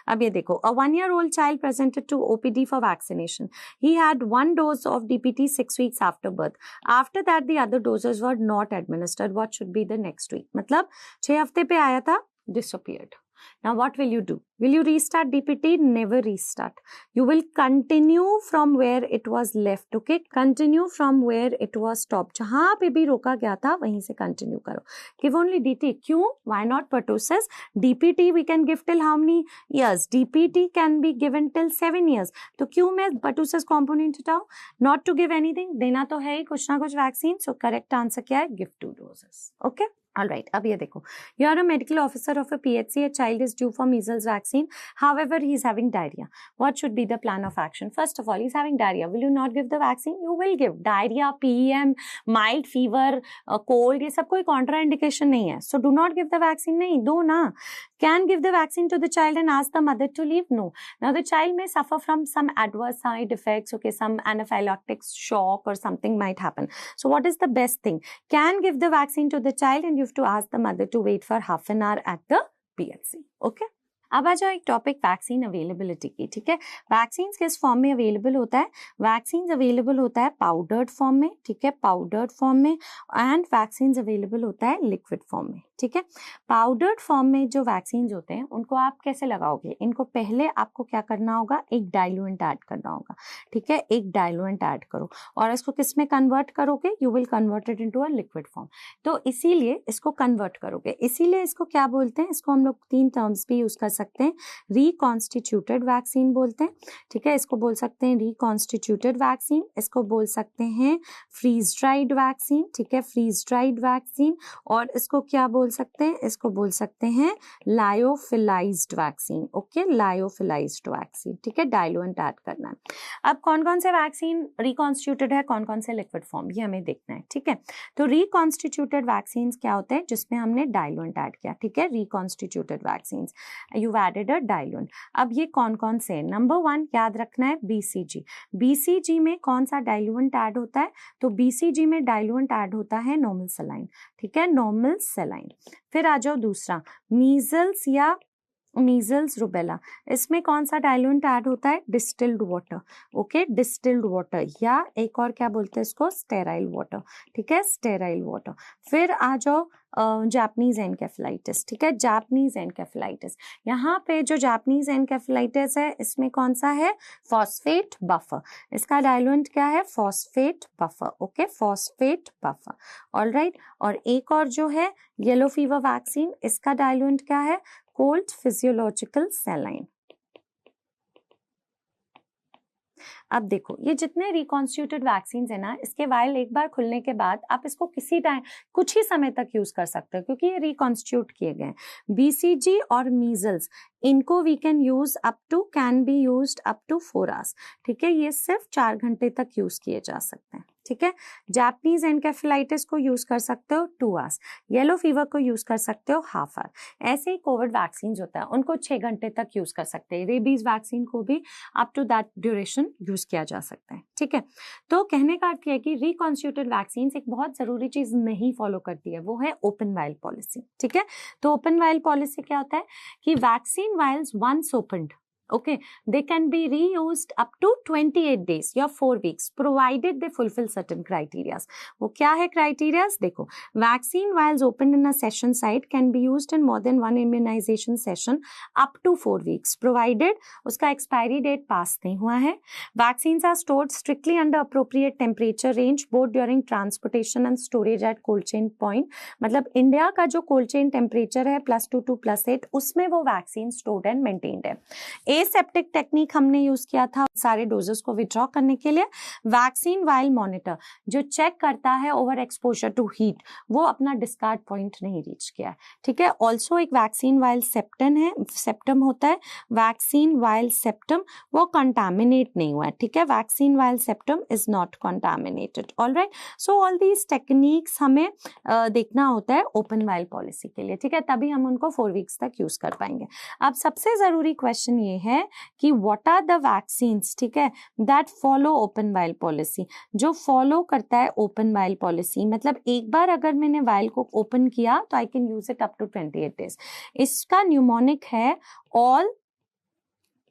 अब ये देखो, a 1-year-old child presented to OPD for vaccination. He had 1 dose of DPT 6 weeks after birth. After that the other doses were not administered. What should be the next week? मतलब 6 हफ्ते पे आया था, disappeared. Now what will you do? Will you restart DPT? Never restart. You will continue from where it was left. Okay, continue from where it was stopped. जहाँ पे भी रोका गया था वहीं से continue करो. Give only DT. क्यों? Why not pertussis? DPT we can give till how many years? DPT can be given till 7 years. तो क्यों मैं pertussis component हटाऊँ? Not to give anything. देना तो है ही कुछ ना कुछ वैक्सीन. So correct answer क्या है? Give 2 doses. Okay. All right, अब ये देखो, you are a medical officer of a PHC, a child is due for measles vaccine, however he is having diarrhea. What should be the plan of action? First of all, he is having diarrhea. Will you not give the vaccine? You will give. Diarrhea, PEM, mild fever, cold, ये सब कोई contraindication नहीं है. So do not give the vaccine. नहीं, दो ना. Can give the vaccine to the child and ask the mother to leave? No. Now the child may suffer from some adverse side effects, okay, some anaphylactic shock or something might happen. So what is the best thing? Can give the vaccine to the child and you have to ask the mother to wait for half an hour at the PHC. Okay. अब आ जाओ एक topic vaccine availability की, ठीक है। Vaccine किस form में available होता है? वैक्सीन अवेलेबल होता है पाउडर्ड फॉर्म में, ठीक है, पाउडर्ड फॉर्म में, एंड वैक्सीन अवेलेबल होता है लिक्विड फॉर्म में, ठीक है। पाउडर्ड फॉर्म में जो वैक्सीन होते हैं उनको आप कैसे लगाओगे? इनको पहले आपको क्या करना होगा? एक डाइल्यूएंट ऐड करना होगा, ठीक है, एक डाइल्यूएंट ऐड करो और इसको किस में कन्वर्ट करोगे? You will convert it into a liquid form. तो इसीलिए इसको कन्वर्ट करोगे, इसीलिए इसको क्या बोलते हैं? इसको हम लोग 3 टर्म्स भी यूज कर सकते हैं। रिकॉन्स्टिट्यूटेड वैक्सीन बोलते हैं, ठीक है, इसको बोल सकते हैं रिकॉन्स्टिट्यूटेड वैक्सीन, इसको बोल सकते हैं फ्रीज ड्राइड वैक्सीन, ठीक है, फ्रीज ड्राइड वैक्सीन, और इसको क्या बोल सकते हैं? इसको बोल सकते हैं लायोफिलाइज्ड वैक्सीन, ओके, लायोफिलाइज्ड वैक्सीन, ठीक है, डाइल्यूएंट ऐड करना है। अब कौन कौन से वैक्सीन रिकॉन्स्टिट्यूटेड है, कौन कौन से लिक्विड फॉर्म, ये हमें देखना है, ठीक है। तो रिकॉन्स्टिट्यूटेड वैक्सीन क्या होते हैं? जिसमें हमने डाइल्यूएंट ऐड किया, ठीक है, reconstituted vaccine, you added a diluent. अब ये कौन कौन से? नंबर 1 याद रखना है BCG। BCG में कौन सा डाइल्यूएंट ऐड होता है? तो BCG में डाइल्यूएंट ऐड होता है नॉर्मल सलाइन, ठीक है, नॉर्मल सलाइन। फिर आ जाओ दूसरा, मीजल्स या मीजल्स रुबेला, इसमें कौन सा डाइल्यूएंट ऐड होता है? Distilled water, okay, distilled water, या एक और क्या बोलते हैं इसको? स्टेराइल वाटर, ठीक है, स्टेराइल वाटर। फिर आ जाओ जापानीज एनकेफेलाइटिस, ठीक है, जापानीज एनकेफेलाइटिस। यहाँ पे जो जापानीज एनकेफेलाइटिस है इसमें कौन सा है? फॉस्फेट बफर, इसका डाइल्यूएंट क्या है? Phosphate buffer, okay, phosphate buffer, alright. और एक और जो है येलो फीवर वैक्सीन, इसका डाइल्यूएंट क्या है? Cold physiological saline. अब देखो, ये जितने रिकॉन्स्टिट्यूटेड वैक्सीन है ना, इसके वायल एक बार खुलने के बाद आप इसको किसी टाइम कुछ ही समय तक यूज कर सकते हो क्योंकि ये रिकॉन्स्टिट्यूट किए गए हैं। BCG और मीजल्स, इनको we can use up to, can be used up to 4 hours, ठीक है, ये सिर्फ 4 घंटे तक यूज किए जा सकते हैं, ठीक है। जापानीज एनकेफेलाइटिस को यूज कर सकते हो 2 आवर्स, येलो फीवर को यूज कर सकते हो हाफ आवर। ऐसे ही कोविड वैक्सीन होता है उनको 6 घंटे तक यूज कर सकते हैं। रेबीज वैक्सीन को भी up to that duration use किया जा सकता है, ठीक है। तो कहने का अर्थ है कि रिकॉन्स्टिट्यूटेड वैक्सीन एक बहुत जरूरी चीज नहीं फॉलो करती है, वो है ओपन वायल पॉलिसी, ठीक है। तो ओपन वायल पॉलिसी क्या होता है कि vaccine vials once opened, okay, they can be reused up to 28 days या 4 weeks provided they fulfill certain criteria। वो क्या है criterias? देखो, vaccine vials opened in a session site can be used in more than one immunization session up to 4 weeks provided उसका expiry date pass नहीं हुआ है। Vaccines are stored strictly under appropriate temperature range both during transportation and storage at cold chain point। मतलब India का जो cold chain temperature है +2 to +8, उसमें वो वैक्सीन stored and maintained है। एसेप्टिक टेक्निक हमने यूज किया था सारे डोजेस को विड्रॉ करने के लिए। वैक्सीन वाइल मॉनिटर जो चेक करता है ओवर एक्सपोजर टू हीट, वो अपना डिस्कार्ड पॉइंट नहीं रीच किया है, ठीक है। ऑल्सो एक वैक्सीन वाइल सेप्टम होता है, वैक्सीन वाइल सेप्टम, वो कंटामिनेट नहीं हुआ है, ठीक है। Vaccine while septum is not contaminated, alright. So all these techniques हमें देखना होता है ओपन वाइल पॉलिसी के लिए, ठीक है, तभी हम उनको 4 वीक्स तक यूज कर पाएंगे। अब सबसे जरूरी क्वेश्चन ये है कि व्हाट आर द वैक्सीन्स, ठीक है, that follow open vial policy, जो फॉलो करता है ओपन वाइल पॉलिसी। मतलब एक बार अगर मैंने वाइल को ओपन किया तो I can use it up to 28 days. इसका न्यूमोनिक है ऑल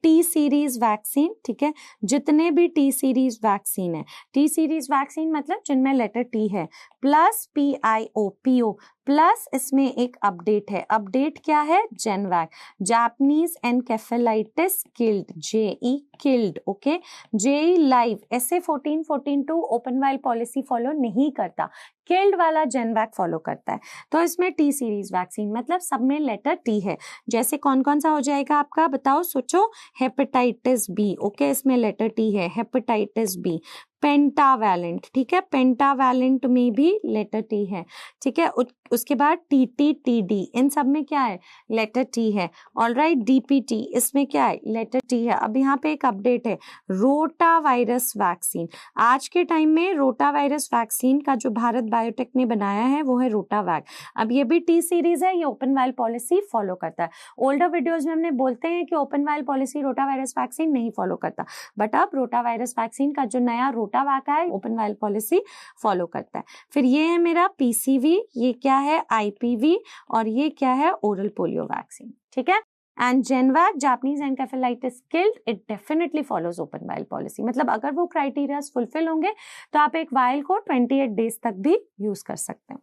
टी सीरीज वैक्सीन, ठीक है, जितने भी टी सीरीज वैक्सीन है, टी सीरीज वैक्सीन मतलब जिनमें लेटर टी है, प्लस PIO प्लस इसमें एक अपडेट है। अपडेट क्या है? Jenvac, Japanese encephalitis killed, JE killed, okay. JE live, ऐसे 1442 ओपन वाइल पॉलिसी फॉलो नहीं करता, किल्ड वाला जेनवैक फॉलो करता है। तो इसमें टी सीरीज वैक्सीन मतलब सब में लेटर टी है। जैसे कौन कौन सा हो जाएगा आपका, बताओ, सोचो। हेपेटाइटिस बी, ओके, इसमें लेटर टी है, हेपेटाइटिस बी। पेंटावैलेंट, ठीक है, पेंटावैलेंट में भी लेटर टी है, ठीक है। उसके बाद TT-TD, इन सब में क्या है? लेटर टी है, ऑलराइट। DPT, इसमें क्या है? लेटर टी है। अब यहाँ पे एक अपडेट है, रोटा वायरस वैक्सीन। आज के टाइम में रोटा वायरस वैक्सीन का जो भारत बायोटेक ने बनाया है वो है रोटावैक। अब ये भी टी सीरीज है, ये ओपन वाइल पॉलिसी फॉलो करता है। ओल्डर वीडियोज में हमने बोलते हैं कि open vial policy rota virus vaccine नहीं फॉलो करता, बट अब रोटा वायरस वैक्सीन का जो नया रोटावैक है ओपन वाइल पॉलिसी फॉलो करता है। फिर ये है मेरा PCV, ये क्या है? IPV, और ये क्या है? ओरल पोलियो वैक्सीन, ठीक है। And Jenvac, Japanese encephalitis killed, it definitely follows open vial policy. मतलब अगर वो क्राइटेरियाज फुलफिल होंगे तो आप एक वाइल को 28 डेज तक भी यूज कर सकते हैं।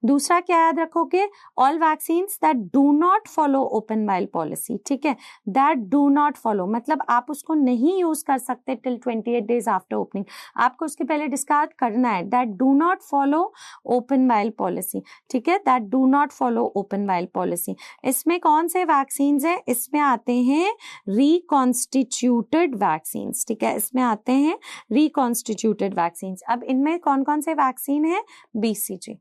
दूसरा क्या याद रखोगे? All vaccines that do not follow open vial policy, ठीक है, दैट डू नॉट फॉलो मतलब आप उसको नहीं यूज कर सकते टिल 28 डेज आफ्टर ओपनिंग, आपको उसके पहले डिस्कार्ड करना है। That do not follow open vial policy, ठीक है, that do not follow open vial policy. इसमें कौन से वैक्सीन्स है? इसमें आते हैं रिकॉन्स्टिट्यूटेड वैक्सीन्स, ठीक है, इसमें आते हैं रिकॉन्स्टिट्यूटेड वैक्सीन्स। अब इनमें कौन कौन से वैक्सीन है? BCG,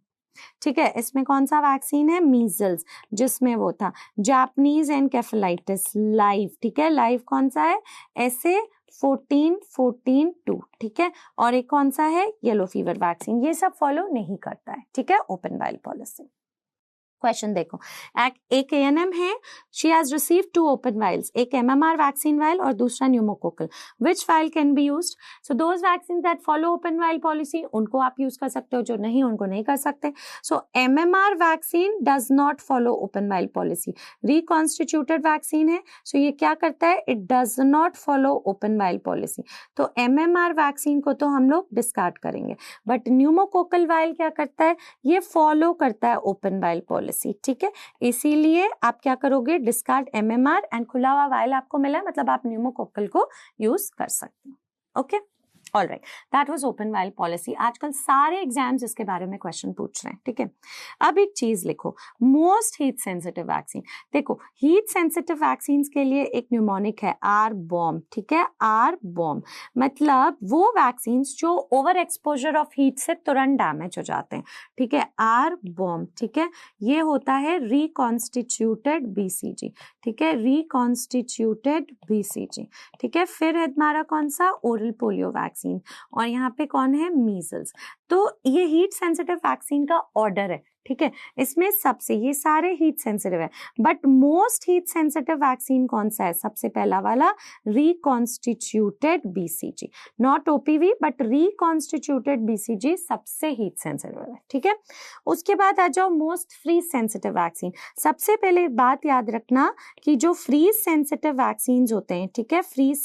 ठीक है। इसमें कौन सा वैक्सीन है? मीजल्स, जिसमें वो था जापानीज एनकेफेलाइटिस लाइव, ठीक है, लाइव कौन सा है? ऐसे 14-14-2, ठीक है। और एक कौन सा है? Yellow fever vaccine. ये सब फॉलो नहीं करता है, ठीक है, ओपन वाइल पॉलिसी। क्वेश्चन देखो, एक ANM है, शी हैज रिसीव्ड 2 ओपन वाइल्स, एक MMR वैक्सीन वाइल और दूसरा pneumococcal. Which while can be used? So those vaccine that follow open vial policy, उनको आप यूज कर सकते हो, जो नहीं उनको नहीं कर सकते। सो MMR vaccine does not follow open vial policy, reconstituted vaccine है, सो ये क्या करता है? It does not follow open vial policy. तो MMR वैक्सीन को तो हम लोग डिस्कार्ड करेंगे, बट न्यूमोकोकल वाइल क्या करता है? ये फॉलो करता है ओपन वाइल पॉलिसी, ठीक है। इसीलिए आप क्या करोगे? डिस्कार्ड MMR एंड खुला हुआ वाइल आपको मिला है, मतलब आप न्यूमोकोकल को यूज कर सकते हो, okay. Alright, that was open vial policy. आजकल सारे एग्जाम्स इसके बारे में क्वेश्चन पूछ रहे हैं, ठीक है। अब एक चीज लिखो, मोस्ट हीट सेंसिटिव वैक्सीन। देखो, हीट सेंसिटिव वैक्सीन के लिए एक न्यूमोनिक है R-bomb, ठीक है, R-bomb मतलब वो वैक्सीन जो ओवर एक्सपोजर ऑफ हीट से तुरंत डैमेज हो जाते हैं, ठीक है, R-bomb, ठीक है। ये होता है रिकॉन्स्टिट्यूटेड BCG, ठीक है, रिकॉन्स्टिट्यूटेड BCG, ठीक है। फिर है हमारा कौन सा? ओरल पोलियो वैक्सीन, और यहाँ पे कौन है? मीजल्स। तो ये हीट सेंसिटिव वैक्सीन का ऑर्डर है, ठीक है। इसमें सबसे, ये सारे हीट सेंसिटिव है, but most heat sensitive vaccine कौन सा है? सबसे पहला वाला reconstituted BCG, not OPV but reconstituted BCG सबसे हीट सेंसिटिव है, ठीक है। उसके बाद आ जाओ मोस्ट फ्रीज सेंसिटिव वैक्सीन। सबसे पहले बात याद रखना कि जो फ्रीज सेंसिटिव वैक्सीन होते हैं, ठीक है, फ्रीज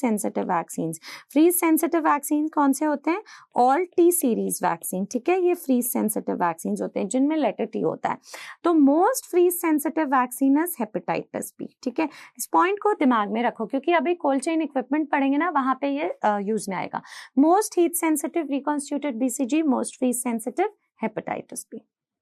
सेंसिटिव वैक्सीन कौन से होते हैं? ऑल टी सीरीज वैक्सीन, ठीक है, ये फ्रीज सेंसिटिव वैक्सीन होते हैं जिनमें लेटर टी होता है। तो most freeze sensitive vaccine is hepatitis B, ठीक है। इस पॉइंट को दिमाग में रखो क्योंकि अभी कोल्ड चेन इक्विपमेंट पढ़ेंगे ना, वहां पे ये यूज में आएगा। Most heat sensitive reconstituted BCG, most freeze sensitive hepatitis B,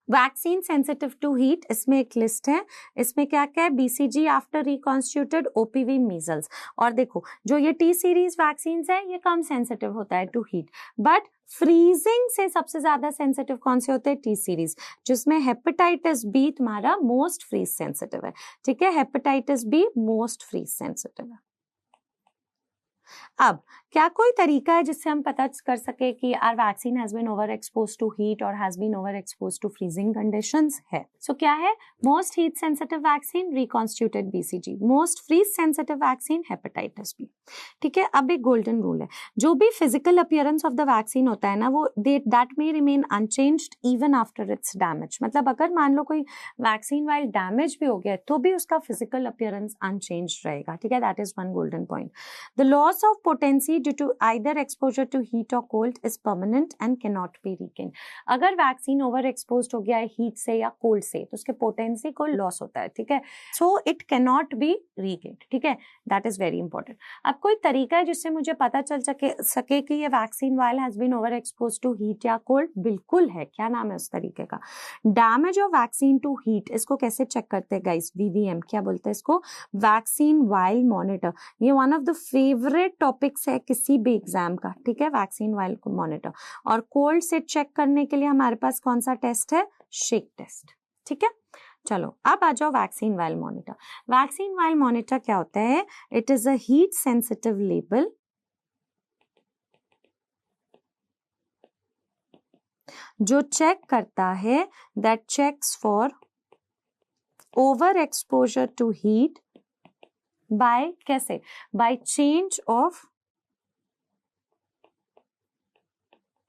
vaccine sensitive to heat, इसमें एक लिस्ट है, इसमें क्या क्या है, BCG after reconstituted, OPV, measles. और देखो जो ये टी सीरीज वैक्सीन है ये कम सेंसिटिव होता है टू हीट, बट फ्रीजिंग से सबसे ज्यादा सेंसिटिव कौन से होते हैं, टी सीरीज, जिसमें हेपेटाइटिस बी तुम्हारा मोस्ट फ्रीज सेंसिटिव है, ठीक है, hepatitis B most freeze sensitive है। अब क्या कोई तरीका है जिससे हम पता कर सके कि are vaccine has been over expose to heat और has been over expose to freezing conditions? है। सो क्या है, most heat sensitive vaccine reconstituted BCG, most freeze sensitive vaccine hepatitis B, ठीक है। अब एक गोल्डन रूल है, जो भी physical appearance of the vaccine होता है ना वो that may remain unchanged even after its damage, मतलब अगर मान लो कोई वैक्सीन वाइल डैमेज भी हो गया तो भी उसका फिजिकल अपीयरेंस अनचेंज्ड रहेगा, ठीक है, that is one golden point. The loss of potency due to either exposure to heat or cold is permanent and cannot be regained। अगर वैक्सीन ओवर एक्सपोज हो गया है हीट से या कोल्ड से तो उसके पोटेंसी को लॉस होता है, ठीक है, so it cannot be regained, ठीक है, दैट इज वेरी इंपॉर्टेंट। अब कोई तरीका है जिससे मुझे पता चल सके कि ये vaccine vial has been over expose to heat या कोल्ड? बिल्कुल है। क्या नाम है उस तरीके का? Damage of vaccine to heat. इसको कैसे चेक करते हैं गाइस? वीवीएम। क्या बोलते हैं इसको? Vaccine vial monitor. ये one of the favourite topics है किसी भी एग्जाम का, ठीक है, वैक्सीन वाइल मॉनिटर। और कोल्ड से चेक करने के लिए हमारे पास कौन सा टेस्ट है? शेक टेस्ट, ठीक है। चलो अब आ जाओ vaccine vial monitor. Vaccine vial monitor क्या होता है? It is a heat sensitive label जो चेक करता है, that checks for over exposure to heat by, कैसे? By change of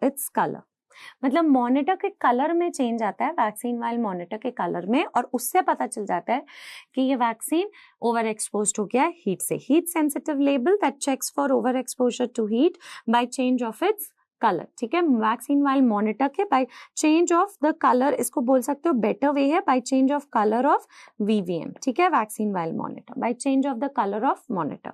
its colour. मतलब मॉनिटर के कलर में चेंज आता है वैक्सीन वाइल मॉनिटर के कलर में, और उससे पता चल जाता है कि ये वैक्सीन ओवर एक्सपोज हो गया है हीट से। Heat sensitive label that checks for over exposure to heat by change of its colour, ठीक है। वैक्सीन वाइल मॉनिटर के by change of the colour, इसको बोल सकते हो बेटर वे है by change of colour of VVM, ठीक है, vaccine vial monitor by change of the colour of monitor,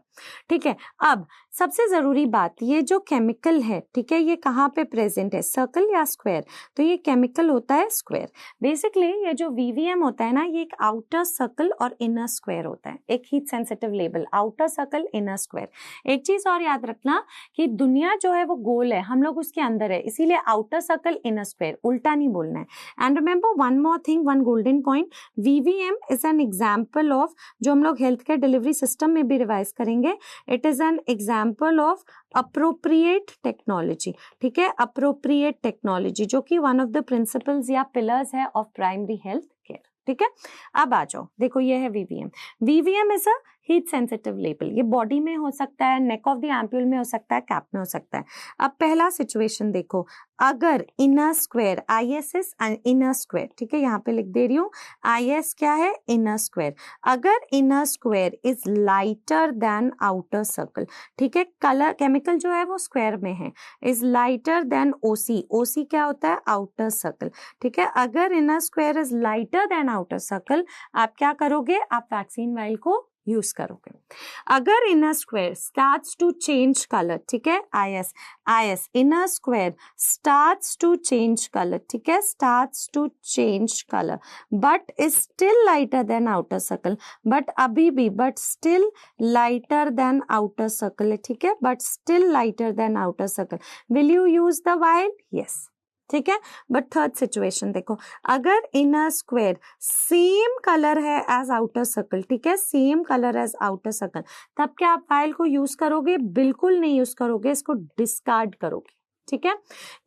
ठीक है। अब सबसे जरूरी बात, ये जो केमिकल है, ठीक है, ये कहाँ पे प्रेजेंट है, सर्कल या स्क्वायर? तो ये केमिकल होता है स्क्वायर। बेसिकली ये जो वीवीएम होता है ना, ये एक आउटर सर्कल और इनर स्क्वायर होता है। एक heat sensitive label, outer circle, inner square. एक चीज और याद रखना कि दुनिया जो है वो गोल है, हम लोग उसके अंदर है, इसीलिए आउटर सर्कल इनर स्क्वायर, उल्टा नहीं बोलना है। And remember one more thing, one golden point, VVM is an example of, जो हम लोग हेल्थ केयर डिलीवरी सिस्टम में भी रिवाइज करेंगे, it is an example of appropriate technology, ठीक है, अप्रोप्रिएट टेक्नोलॉजी, जो कि वन ऑफ द प्रिंसिपल्स या पिलर्स है ऑफ प्राइमरी हेल्थ केयर, ठीक है। अब आ जाओ, देखो ये है VVM. VVM is a heat sensitive label. ये बॉडी में हो सकता है, नेक ऑफ द एम्प्यूल में हो सकता है, कैप में हो सकता है। अब पहला सिचुएशन देखो, अगर inner square, IS is inner square, ठीक है, यहाँ पे लिख दे रही हूँ, IS क्या है? Inner square. अगर inner square is lighter than outer circle, ठीक है, कलर केमिकल जो है वो स्क्वायर में है, is lighter then OC, OC क्या होता है? आउटर सर्कल, ठीक है। अगर inner square is lighter than outer circle, आप क्या करोगे? आप वैक्सीन वाइल को यूज करोगे। अगर inner square starts to change colour, ठीक है, IS inner square starts to change colour, ठीक है, starts to change colour, but is still lighter than outer circle, but अभी भी, but still lighter than outer circle है, ठीक है, but still lighter than outer circle, will you use the vial? Yes, ठीक है। But third situation देखो, अगर inner square same colour है एज आउटर सर्कल, ठीक है, same colour as outer circle, तब क्या आप फाइल को यूज करोगे? बिल्कुल नहीं यूज करोगे, इसको डिस्कार्ड करोगे, ठीक है।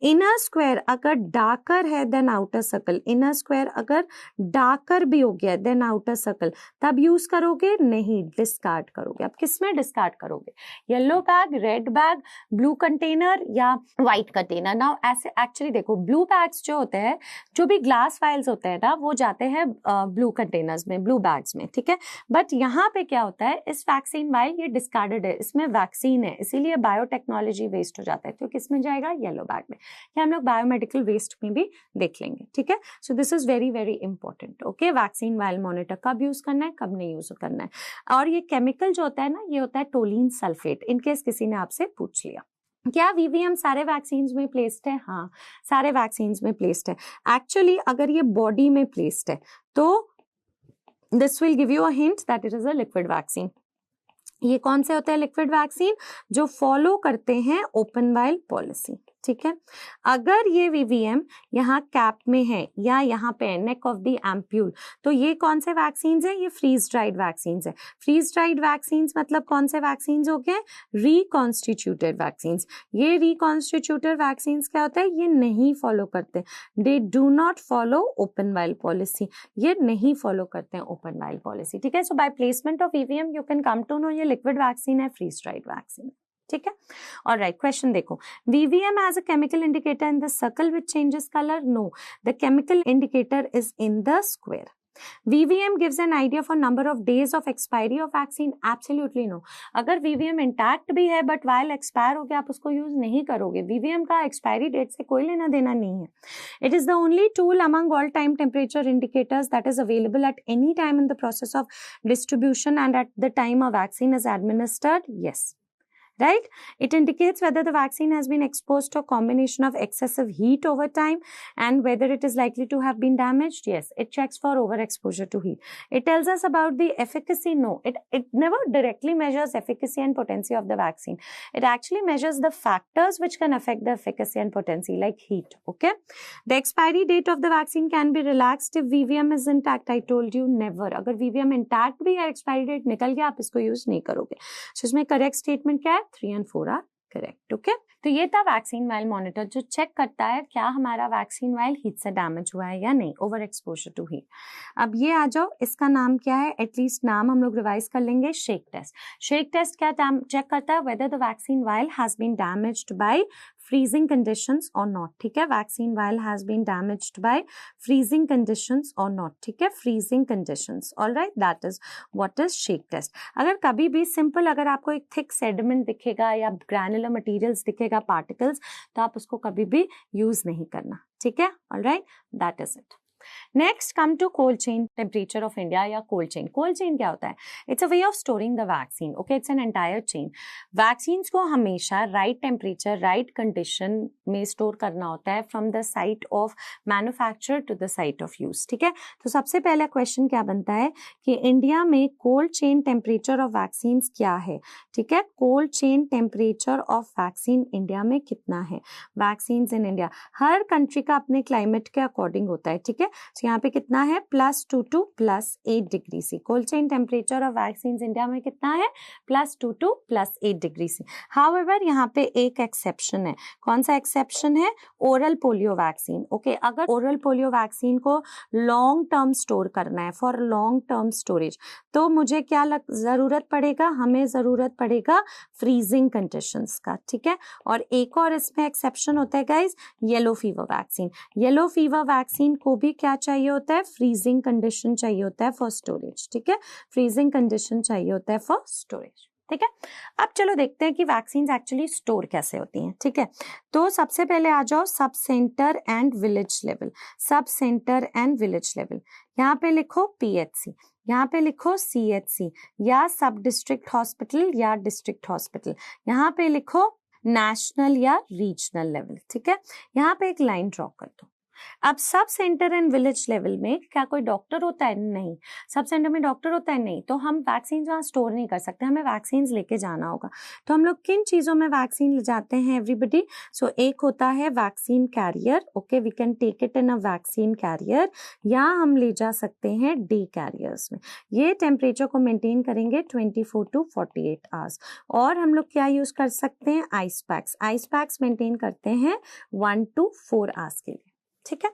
इनर स्क्वायर अगर डार्कर है then outer circle, inner square अगर डार्कर भी हो गया देन आउटर सर्कल, तब यूज करोगे? नहीं, डिस्कार्ड करोगे। अब किसमें डिस्कार्ड करोगे? Yellow bag, red bag, blue container या व्हाइट कंटेनर? नाउ ऐसे एक्चुअली देखो, ब्लू बैग्स जो होते हैं, जो भी ग्लास फाइल्स होते हैं ना, वो जाते हैं ब्लू कंटेनर्स में, ब्लू बैग्स में, ठीक है। बट यहाँ पे क्या होता है, इस वैक्सीन वाइल ये डिस्कार्डेड है, इसमें वैक्सीन है, इसीलिए बायोटेक्नोलॉजी वेस्ट हो जाता है, तो किसमें जाएगा? येलो बैग में। या हम लोग बायोमेडिकल वेस्ट में भी देख लेंगे, ठीक है। So this is very very important, okay. Vaccine vial monitor कब यूज करना है, कब नहीं यूज करना है। और ये केमिकल जो होता है ना, ये होता है टोलिन सल्फेट, इनकेस किसी ने आपसे पूछ लिया। क्या वीवीएम सारे वैक्सीन में प्लेस्ड है? हाँ, सारे वैक्सीन में प्लेस्ड है। एक्चुअली अगर ये बॉडी में प्लेस्ड है तो this will give you a hint that it is a liquid vaccine. ये कौन से होते हैं लिक्विड वैक्सीन? जो फॉलो करते हैं ओपन वाइल पॉलिसी, ठीक है। अगर ये वीवीएम यहाँ कैप में है या यहाँ पे नेक ऑफ द एम्प्यूल, तो ये कौन से वैक्सीन है? ये फ्रीज ड्राइड वैक्सीन है। फ्रीज ड्राइड वैक्सीन मतलब कौन से वैक्सीन हो गए? Reconstituted vaccine. ये रिकॉन्स्टिट्यूटेड वैक्सीन क्या होता है? ये नहीं फॉलो करते, they do not follow open vial policy, ये नहीं फॉलो करते हैं ओपन वाइल पॉलिसी, ठीक है। So by placement of VVM you can come to know ये लिक्विड वैक्सीन है, फ्रीज ड्राइड वैक्सीन, ठीक है। ऑलराइट, क्वेश्चन देखो, VVM as a chemical indicator in the circle which changes color? No, the chemical indicator is in the square. VVM gives an idea for number of days of expiry of vaccine? Absolutely no. अगर VVM intact भी है but while expire हो गया आप उसको use नहीं करोगे। VVM का expiry date से कोई लेना देना नहीं है। It is the only tool among all time temperature indicators that is available at any time in the process of distribution and at the time a vaccine is administered. Yes. Right? It indicates whether the vaccine has been exposed to a combination of excessive heat over time and whether it is likely to have been damaged. Yes, it checks for overexposure to heat. It tells us about the efficacy. No, it never directly measures efficacy and potency of the vaccine. It actually measures the factors which can affect the efficacy and potency like heat. Okay. The expiry date of the vaccine can be relaxed if VVM is intact. I told you never. अगर VVM intact भी है, expiry date निकल गया, आप इसको use नहीं करोगे। So इसमें correct statement क्या है? 3 and 4 are correct. Okay. तो ये था वैक्सीन वाइल मॉनिटर जो चेक करता है क्या हमारा वैक्सीन वाइल हीट से डैमेज हुआ है या नहीं, ओवर एक्सपोजर टू हीट। अब ये आ जाओ, इसका नाम क्या है? एटलीस्ट नाम हम लोग रिवाइज कर लेंगे, शेक टेस्ट। शेक टेस्ट क्या चेक करता है? Whether the vaccine vial has been damaged by freezing conditions or not, ठीक है। Vaccine vial has been damaged by freezing conditions or not, ठीक है। freezing conditions, alright, that is what is shake test. अगर कभी भी simple अगर आपको एक थिक सेडिमेंट दिखेगा या ग्रैनुलर मटेरियल्स दिखेगा, पार्टिकल्स, तो आप उसको कभी भी यूज नहीं करना, ठीक है। Alright, that is it. Next come to cold chain temperature of India या कोल्ड चेन। कोल्ड चेन क्या होता है? It's a way of storing the vaccine, okay, it's an entire chain. Vaccine को हमेशा राइट टेम्परेचर, राइट कंडीशन में store करना होता है from the site of manufacture to the site of use, ठीक है। तो सबसे पहला क्वेश्चन क्या बनता है कि इंडिया में cold chain temperature of vaccine क्या है, ठीक है। Cold chain temperature of vaccine India में कितना है? Vaccine in India, her country का अपने क्लाइमेट के अकॉर्डिंग होता है, ठीक है। तो यहाँ पे कितना है? +2 to +8 degree C. Cold chain temperature of vaccine India में कितना है? +2 to +8 डिग्री सी। हाउएवर यहाँ पे एक एक्सेप्शन है। कौन सा एक्सेप्शन है? Oral polio vaccine, okay. अगर ओरल पोलियो वैक्सीन को लॉन्ग टर्म स्टोर करना है, फॉर लॉन्ग टर्म स्टोरेज, तो मुझे क्या जरूरत पड़ेगा? हमें जरूरत पड़ेगा फ्रीजिंग कंडीशंस का, ठीक है। और एक और इसमें एक्सेप्शन होता है guys, yellow fever vaccine. Yellow fever vaccine को भी क्या चाहिए होता है? फ्रीजिंग कंडीशन चाहिए होता है फॉर स्टोरेज, ठीक है। फ्रीजिंग कंडीशन चाहिए होता है फॉर स्टोरेज, ठीक है। अब चलो देखते हैं कि वैक्सीन एक्चुअली स्टोर कैसे होती हैं, ठीक है। तो सबसे पहले आ जाओ sub centre and village level. Sub centre and village level, यहाँ पे लिखो PHC, यहाँ पे लिखो CHC या सब डिस्ट्रिक्ट हॉस्पिटल या डिस्ट्रिक्ट हॉस्पिटल, यहाँ पे लिखो नेशनल या रीजनल लेवल, ठीक है। यहाँ पे एक लाइन ड्रॉ कर दो। अब sub centre and village level में क्या कोई डॉक्टर होता है? नहीं। सब सेंटर में डॉक्टर होता है? नहीं। तो हम वैक्सीन वहाँ स्टोर नहीं कर सकते, हमें वैक्सीन लेके जाना होगा। तो हम लोग किन चीजों में वैक्सीन ले जाते हैं एवरीबडी? सो एक होता है vaccine carrier, okay, we can take it in a vaccine carrier, या हम ले जा सकते हैं डे कैरियर्स में। ये टेम्परेचर को मेंटेन करेंगे 24 to 48 आवर्स। और हम लोग क्या यूज कर सकते हैं? Ice packs. Ice packs maintain करते हैं 1 to 4 आवर्स के लिए, ठीक है।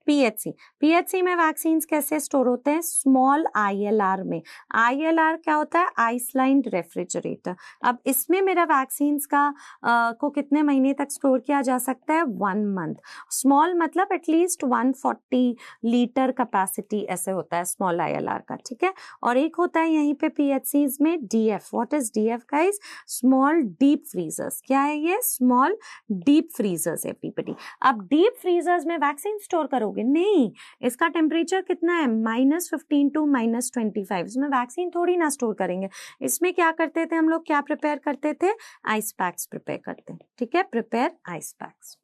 PHC में वैक्सीन कैसे स्टोर होते हैं? स्मॉल ILR में। ILR क्या होता है? Ice lined refrigerator. अब इसमें मेरा वैक्सीन का को कितने महीने तक स्टोर किया जा सकता है? 1 मंथ। स्मॉल मतलब एटलीस्ट 140 लीटर कैपेसिटी ऐसे होता है स्मॉल ILR का, ठीक है। और एक होता है यहीं पे PHCs में DF। What is DF guys? Small deep freezers. क्या है ये? Small deep freezers everybody. अब डीप फ्रीजर्स में वैक्सीन स्टोर करोगे? नहीं, इसका टेम्परेचर कितना है? -15 to -25। इसमें वैक्सीन थोड़ी ना स्टोर करेंगे। इसमें क्या करते थे हम लोग, क्या प्रिपेयर करते थे? आइस पैक्स प्रिपेयर करते हैं, ठीक है, प्रिपेयर आइस पैक्स।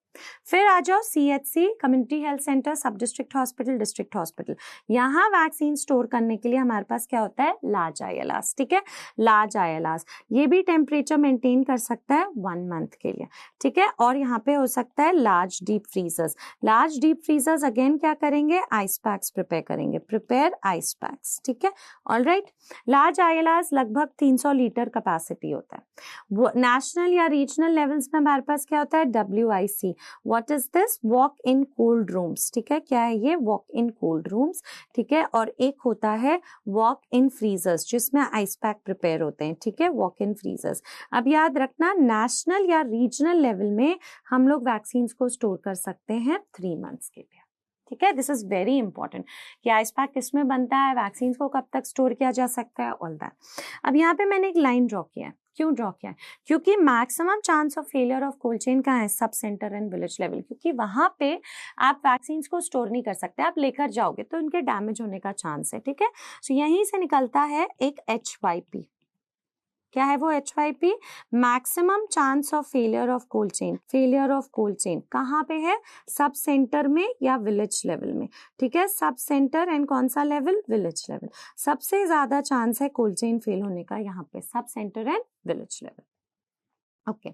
फिर आ जाओ CHC, कम्युनिटी हेल्थ सेंटर, सब डिस्ट्रिक्ट हॉस्पिटल, डिस्ट्रिक्ट हॉस्पिटल। यहाँ वैक्सीन स्टोर करने के लिए हमारे पास क्या होता है? लार्ज ILRs, ठीक है, लार्ज ILRs। ये भी टेम्परेचर मेंटेन कर सकता है 1 मंथ के लिए, ठीक है। और यहाँ पे हो सकता है large deep freezers. Large deep freezers again क्या करेंगे? आइस पैक्स प्रिपेयर करेंगे, प्रिपेयर आइस पैक्स, ठीक है, ऑलराइट। लार्ज ILRs लगभग 300 लीटर कैपेसिटी होता है। वो नेशनल या रीजनल लेवल्स में हमारे पास क्या होता है? WIC। What is this? Walk in cold rooms, ठीक है, क्या है ये? वॉक इन कोल्ड रूम्स, ठीक है। और एक होता है वॉक इन फ्रीजर्स, जिसमें आइस पैक प्रिपेयर होते हैं, ठीक है, वॉक इन फ्रीजर्स। अब याद रखना, नेशनल या रीजनल लेवल में हम लोग वैक्सीन को स्टोर कर सकते हैं 3 मंथ्स के लिए, ठीक है। दिस इज वेरी इंपॉर्टेंट कि आइस पैक किसमें बनता है, वैक्सीन को कब तक स्टोर किया जा सकता है, ऑल दैट। अब यहाँ पे मैंने एक लाइन ड्रॉ किया है। क्यों ड्रॉ किया है? क्योंकि maximum chance of failure of cold chain कहाँ है? Sub centre and village level. क्योंकि वहां पे आप वैक्सीन को स्टोर नहीं कर सकते, आप लेकर जाओगे तो इनके डैमेज होने का चांस है, ठीक है। सो यहीं से निकलता है एक HYP। क्या है वो HYP? Maximum chance of failure of cold chain. Failure of cold chain कहाँ पे है? सब सेंटर में या विलेज लेवल में, ठीक है, सब सेंटर एंड कौन सा लेवल? Village level. सबसे ज्यादा चांस है कोल्ड चेन फेल होने का यहाँ पे, sub centre and village level. Okay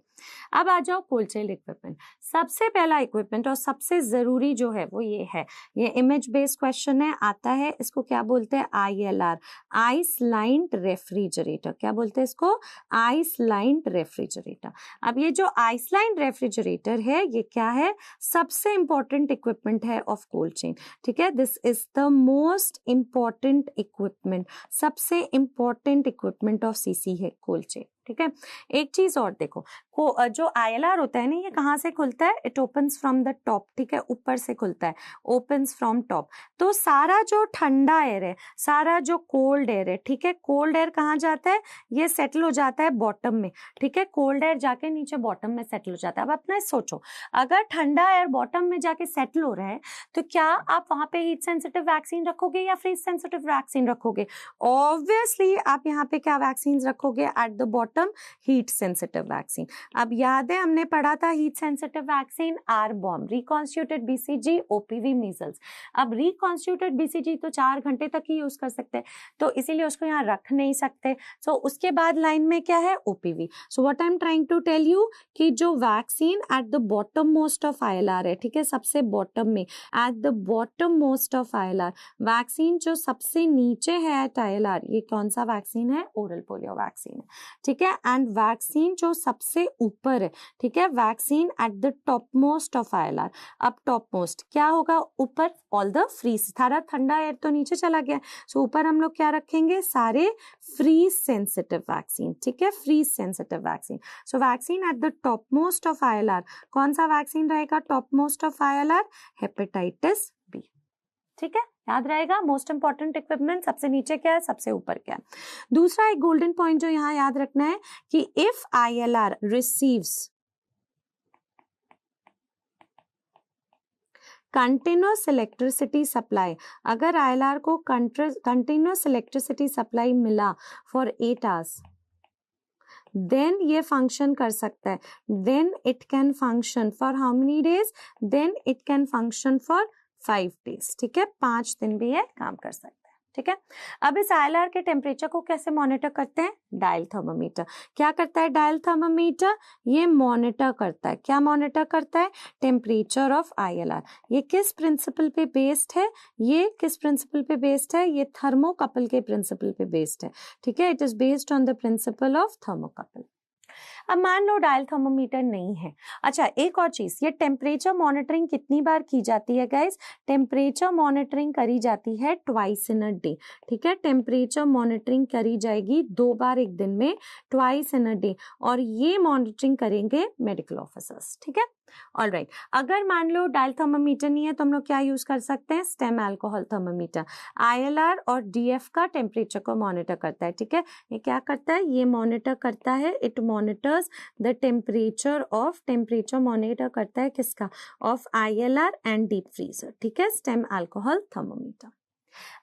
अब आ जाओ कोल्ड चेन इक्विपमेंट। सबसे पहला इक्विपमेंट और सबसे जरूरी जो है वो ये है, ये इमेज बेस्ड क्वेश्चन है, आता है, इसको क्या बोलते हैं? ILR, ice lined refrigerator. क्या बोलते हैं इसको? Ice lined refrigerator. अब ये जो आइस लाइन्ड रेफ्रिजरेटर है, ये क्या है? सबसे इंपॉर्टेंट इक्विपमेंट है ऑफ कोल्ड चेन, ठीक है। This is the most important equipment, सबसे इंपॉर्टेंट इक्विपमेंट ऑफ CC है कोल्ड चेन, ठीक है। एक चीज और देखो, जो ILR होता है ना, ये कहाँ से खुलता है? It opens from the top, ठीक है, ऊपर से खुलता है, ओपन्स फ्रॉम टॉप। तो सारा जो ठंडा एयर है, सारा जो कोल्ड एयर है, ठीक है, कोल्ड एयर कहाँ जाता है? ये सेटल हो जाता है बॉटम में, ठीक है, कोल्ड एयर जाके नीचे बॉटम में सेटल हो जाता है। अब अपना सोचो, अगर ठंडा एयर बॉटम में जाके सेटल हो रहा है तो क्या आप वहां पे हीट सेंसिटिव वैक्सीन रखोगे या फ्रीज सेंसिटिव वैक्सीन रखोगे? ऑब्वियसली आप यहाँ पे क्या वैक्सीन रखोगे? Eight the bottom heat sensitive vaccine. अब याद है हमने पढ़ा था heat sensitive vaccine R-bomb, reconstituted BCG, OPV, measles. अब रिकॉन्स्टिट्यूटेड BCG तो 4 घंटे तक ही यूज कर सकते हैं, तो इसीलिए उसको यहाँ रख नहीं सकते। सो उसके बाद लाइन में क्या है? OPV। So what I am trying to tell you कि जो vaccine at the bottom most of ILR है, ठीक है, सबसे बॉटम में, at the bottom most of ILR, vaccine जो सबसे नीचे है एट ILR, ये कौन सा वैक्सीन है? ओरल पोलियो वैक्सीन है, ठीक है। एंड वैक्सीन जो सबसे ऊपर है, ठीक है, vaccine at the top most of ILR। अब टॉप मोस्ट क्या होगा? ऊपर ऑल द फ्रीज, सारा ठंडा एयर तो नीचे चला गया, सो ऊपर हम लोग क्या रखेंगे? सारे फ्रीज सेंसिटिव वैक्सीन, ठीक है, freeze sensitive vaccine. So vaccine at the top most of ILR, कौन सा वैक्सीन रहेगा top most of ILR? Hepatitis B, ठीक है, याद रहेगा। मोस्ट इंपॉर्टेंट इक्विपमेंट, सबसे नीचे क्या है, सबसे ऊपर क्या है। दूसरा एक गोल्डन पॉइंट जो यहाँ याद रखना है कि if ILR receives continuous electricity supply, अगर ILR को कंटिन्यूअस इलेक्ट्रिसिटी सप्लाई मिला फॉर 8 आवर्स, देन ये फंक्शन कर सकता है। Then it can function for how many days? Then it can function for 5 days, ठीक है, 5 दिन भी ये काम कर सकता है, ठीक है। अब इस ILR के टेम्परेचर को कैसे मॉनिटर करते हैं? Dial thermometer. क्या करता है डायल थर्मोमीटर? ये मॉनिटर करता है, क्या मॉनिटर करता है? Temperature of ILR। ये किस प्रिंसिपल पे बेस्ड है? ये किस प्रिंसिपल पे बेस्ड है? ये थर्मोकपल के प्रिंसिपल पे बेस्ड है, ठीक है, it is based on the principle of thermocouple. अब मान लो डायल थर्मोमीटर नहीं है। अच्छा, एक और चीज, ये टेम्परेचर मॉनिटरिंग कितनी बार की जाती है गाइस? टेम्परेचर मॉनिटरिंग करी जाती है ट्वाइस इन अ डे, ठीक है, टेम्परेचर मॉनिटरिंग करी जाएगी 2 बार एक दिन में, ट्वाइस इन अ डे, और ये मॉनिटरिंग करेंगे मेडिकल ऑफिसर्स, ठीक है। ऑल राइट, अगर मान लो डायल थर्मोमीटर नहीं है तो हम लोग क्या यूज कर सकते हैं, स्टेम अल्कोहल थर्मोमीटर। ILR और DF का टेम्परेचर को मॉनिटर करता है, ठीक है। ये क्या करता है, ये मॉनिटर करता है, it monitors the temperature monitor करता है किसका, of ILR and deep freezer, ठीक है, स्टेम अल्कोहल थर्मोमीटर।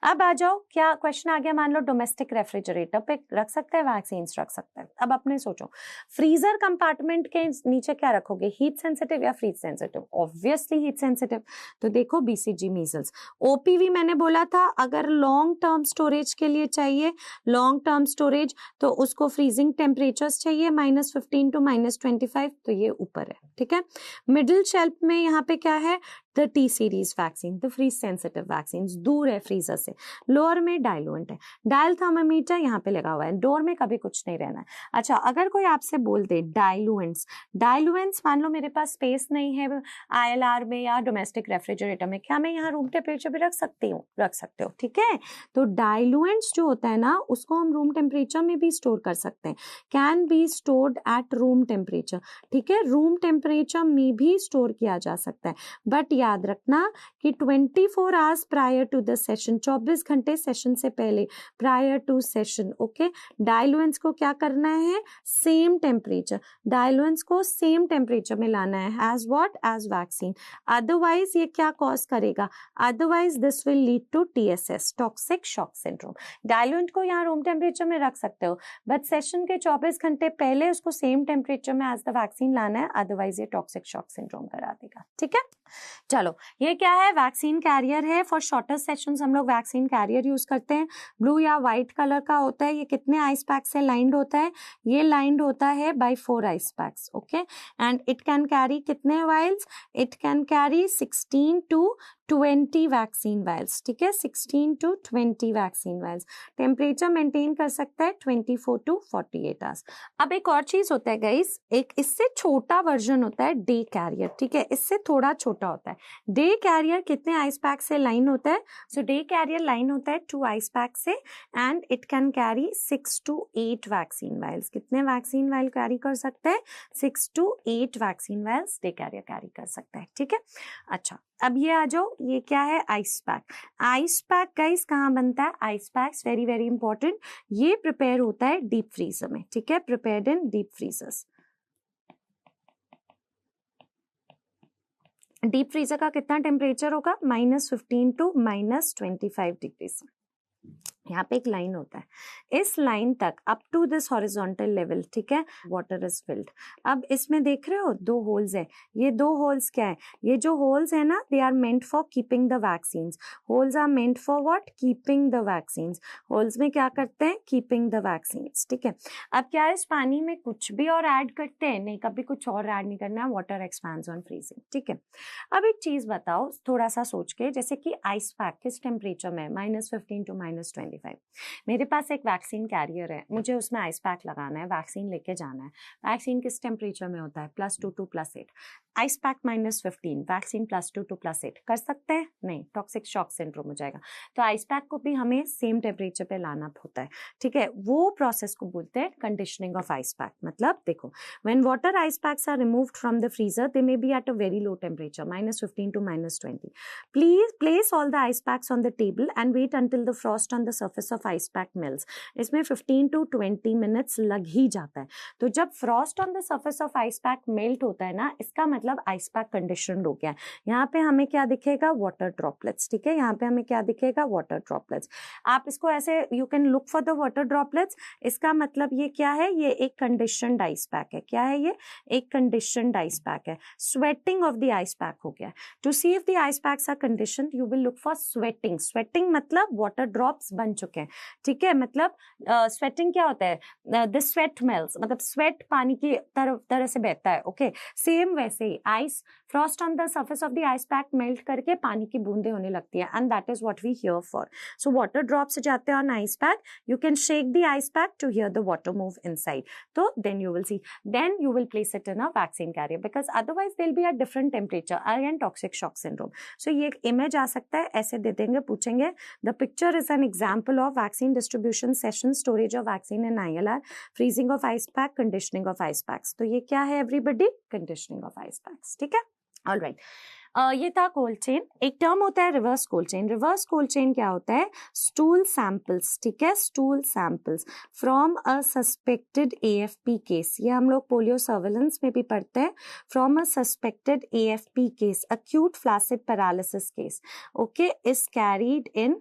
अब आ जाओ, क्या क्वेश्चन आ गया, मान लो डोमेस्टिक रेफ्रिजरेटर पे रख सकते हैं वैक्सीन, रख सकते हैं। अब अपने सोचो फ्रीजर कंपार्टमेंट के नीचे क्या रखोगे, हीट सेंसिटिव या freeze sensitive, obviously heat sensitive. तो देखो BCG मीजल्स, OPV मैंने बोला था अगर लॉन्ग टर्म स्टोरेज के लिए चाहिए, लॉन्ग टर्म स्टोरेज, तो उसको फ्रीजिंग टेम्परेचर्स चाहिए -15 to -25, तो ये ऊपर है, ठीक है। मिडिल शेल्फ में यहाँ पे क्या है, the T series vaccine, the freeze sensitive vaccine, दूर है फ्रीजर से। लोअर में डायलुएंट है, डायल थर्मोमीटर यहाँ पे लगा हुआ है, डोर में कभी कुछ नहीं रहना है। अच्छा, अगर कोई आपसे बोल दे डायलुएंट्स मान लो मेरे पास स्पेस नहीं है ILR में या डोमेस्टिक रेफ्रिजरेटर में, क्या मैं यहाँ रूम टेम्परेचर भी रख सकती हूँ, रख सकते हो, ठीक है। तो डायलुएंट्स जो होता है ना, उसको हम रूम टेम्परेचर में भी स्टोर कर सकते हैं, can be stored at room temperature, ठीक है, रूम टेम्परेचर में भी स्टोर किया जा सकता है। बट याद रखना कि 24 hours prior to the session, 24 घंटे सेशन से पहले, prior to session, okay. Diluents को क्या करना है, सेम टेम्परेचर, डायलुएंट्स को सेम टेम्परेचर में लाना है as what, as vaccine. Otherwise ये क्या कॉज करेगा, otherwise this will lead to TSS, toxic shock syndrome. Diluent को यहाँ रूम टेम्परेचर में रख सकते हो, बट सेशन के 24 घंटे पहले उसको सेम टेम्परेचर में एज द वैक्सीन लाना है, अदरवाइज ये टॉक्सिक शॉक सिंड्रोम करा देगा, ठीक है। चलो, ये क्या है, वैक्सीन कैरियर है। फॉर शॉर्टर सेशंस हम लोग वैक्सीन कैरियर यूज करते हैं, ब्लू या व्हाइट कलर का होता है। ये कितने आइस पैक से लाइंड होता है, ये लाइंड होता है by 4 ice packs, okay. And it can carry कितने vials, it can carry 16 to 20 vaccine vials, ठीक है, 16 to 20 vaccine vials. Temperature maintain कर सकता है 24 to 48 आवर्स। अब एक और चीज होता है गाइस, एक इससे छोटा वर्जन होता है डे कैरियर, ठीक है, इससे थोड़ा छोटा होता है। डे कैरियर कितने आइस पैक से लाइन होता है, सो डे कैरियर लाइन होता है 2 आइस पैक से, and it can carry 6 to 8 vaccine vials. कितने वैक्सीन वाइल कैरी कर सकते हैं, 6 to 8 vaccine vials day carrier carry कर सकता है, ठीक है। अच्छा, अब ये आ जाओ, ये क्या है, ice pack. Ice pack guys कहाँ बनता है, ice packs very very important, ये प्रिपेयर होता है डीप फ्रीजर में, ठीक है, prepared in deep freezers. Deep freezer का कितना टेम्परेचर होगा, -15 to -25 डिग्री। यहाँ पे एक लाइन होता है, इस लाइन तक up to this horizontal level, ठीक है, वाटर इज फिल्ड। अब इसमें देख रहे हो 2 होल्स है, ये 2 होल्स क्या है, ये जो होल्स है ना, they are meant for keeping the vaccines. Holes are meant for what, keeping the vaccines. Holes में क्या करते हैं, कीपिंग द वैक्सीन्स, ठीक है। अब क्या इस पानी में कुछ भी और ऐड करते हैं, नहीं, कभी कुछ और ऐड नहीं करना है, वाटर एक्सपैंड्स ऑन फ्रीजिंग, ठीक है। अब एक चीज बताओ थोड़ा सा सोच के, जैसे कि आइस पैक किस टेम्परेचर में, -15 to -25। मेरे पास एक वैक्सीन कैरियर है, मुझे उसमें आइस पैक लगाना है, वैक्सीन लेके जाना है। वैक्सीन किस टेम्परेचर में होता है, +2 to +8। Ice pack -15, vaccine +2 to +8 कर सकते हैं, नहीं, टॉक्सिक शॉक सिंड्रोम हो जाएगा। तो आइस पैक को भी हमें सेम टेम्परेचर पे लाना होता है, ठीक है। वो प्रोसेस को बोलते हैं कंडीशनिंग ऑफ आइस पैक। मतलब देखो, when water ice packs are removed from the freezer, they may be at a very low temperature, -15 to -20। Please place all the ice packs on the table and wait until the frost on the surface of ice pack melts. इसमें 15 to 20 minutes लग ही जाता है। तो जब Frost on the surface of ice pack melt होता है ना, इसका मतलब आइस पैक कंडीशनड हो गया है। यहाँ पे हमें क्या दिखेगा, वाटर ड्रॉपलेट्स, ठीक है, यहाँ पे हमें क्या दिखेगा, वाटर ड्रॉपलेट्स। आप इसको ऐसे, you can look for the water droplets. इसका मतलब ये क्या है, ये एक कंडीशनड आइस पैक है। क्या है ये, एक कंडीशनड आइस पैक है। Sweating of the ice pack हो गया। To see if the ice packs are conditioned, you will look for sweating. Sweating मतलब वाटर ड्रॉप्स बन चुके हैं, ठीक है। मतलब स्वेटिंग क्या होता है, द स्वेट मेल्ट्स, मतलब स्वेट पानी की तरह से बहता है, ओके। सेम वैसे ही ice, frost on the surface of the ice pack melt करके पानी की बूंदें होने लगती है, and that is what we hear for. So water drops जाते हैं on ice pack, you can shake the ice pack to hear the water move inside. तो then you will see, then you will place it in a vaccine carrier, because otherwise they will be at different temperature, again toxic shock syndrome. So ये एक image आ सकता है, ऐसे दे देंगे, पूछेंगे the picture is an example example of vaccine distribution session, storage of vaccine in ILR, freezing of ice pack, conditioning of ice packs. तो ये क्या है everybody? Conditioning of ice packs, ठीक है। ऑलराइट, ये था कोल्ड चेन। एक term होता है reverse cold chain. Reverse cold chain क्या होता है? स्टूल सैंपल्स, ठीक है, stool samples from a suspected AFP case. ये हम लोग पोलियो सर्वेलेंस में भी पढ़ते हैं। From a suspected AFP case, acute flaccid paralysis case, okay, is carried in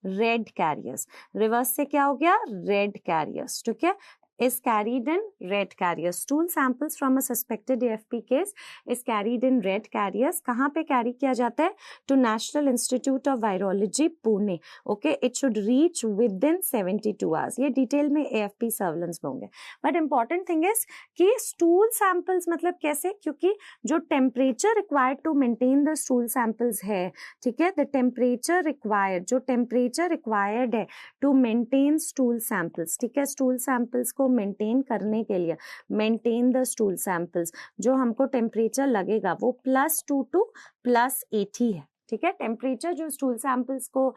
red carriers. Reverse से क्या हो गया? रेड कैरियर्स, ठीक है, is carried in red carriers. Stool samples from a suspected AFP case is carried in red carriers. कहाँ पे carry किया जाता है? To National Institute of Virology, Pune. Okay, it should reach within 72 hours. ये detail में AFP surveillance में होंगे। But important thing is कि स्टूल सैंपल्स मतलब कैसे? क्योंकि जो temperature required to maintain the stool samples है, ठीक है, द टेम्परेचर रिक्वायर्ड, जो टेम्परेचर रिक्वायर्ड है टू मेंटेन स्टूल सैंपल्स, ठीक है, स्टूल सैंपल्स को मेंटेन करने के लिए, मेंटेन द स्टूल सैंपल्स, जो हमको टेम्परेचर लगेगा वो +2 to +80 है, ठीक है। टेम्परेचर जो स्टूल सैंपल्स को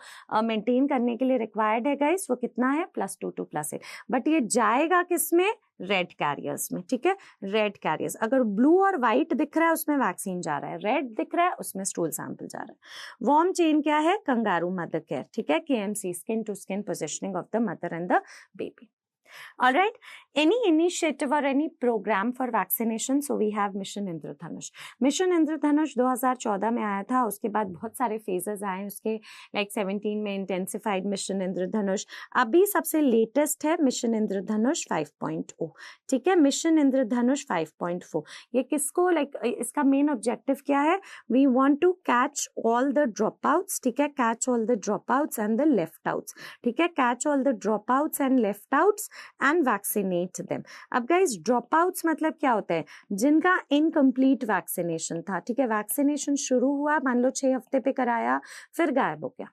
मेंटेन करने के लिए रिक्वायर्ड है गाइस, वो कितना है? +2 to +8। बट ये जाएगा किसमें? रेड कैरियर्स में, ठीक है, रेड कैरियर्स। अगर ब्लू और व्हाइट दिख रहा है उसमें वैक्सीन जा रहा है, रेड दिख रहा है उसमें स्टूल सैंपल जा रहा है। वार्म चेन क्या है? कंगारू मदर केयर, ठीक है, KMC, skin to skin positioning of the mother and the baby. All right, any initiative or any program for vaccination? So we have Mission Indradhanush. Mission Indradhanush 2014 में आया था, उसके बाद बहुत सारे phases आए उसके, like 17 में intensified Mission Indradhanush, अभी सबसे latest है Mission Indradhanush 5.0, ठीक है, Mission Indradhanush 5.4। ये किसको, like इसका main objective क्या है? We want to catch all the dropouts, ठीक है, catch all the dropouts and the left outs, ठीक है, catch all the dropouts and left outs and vaccinate them। अब गाइस ड्रॉपआउट्स मतलब क्या होता है? जिनका इनकम्प्लीट वैक्सीनेशन था, ठीक है, वैक्सीनेशन शुरू हुआ, मान लो 6 हफ्ते पे कराया, फिर गायब हो गया,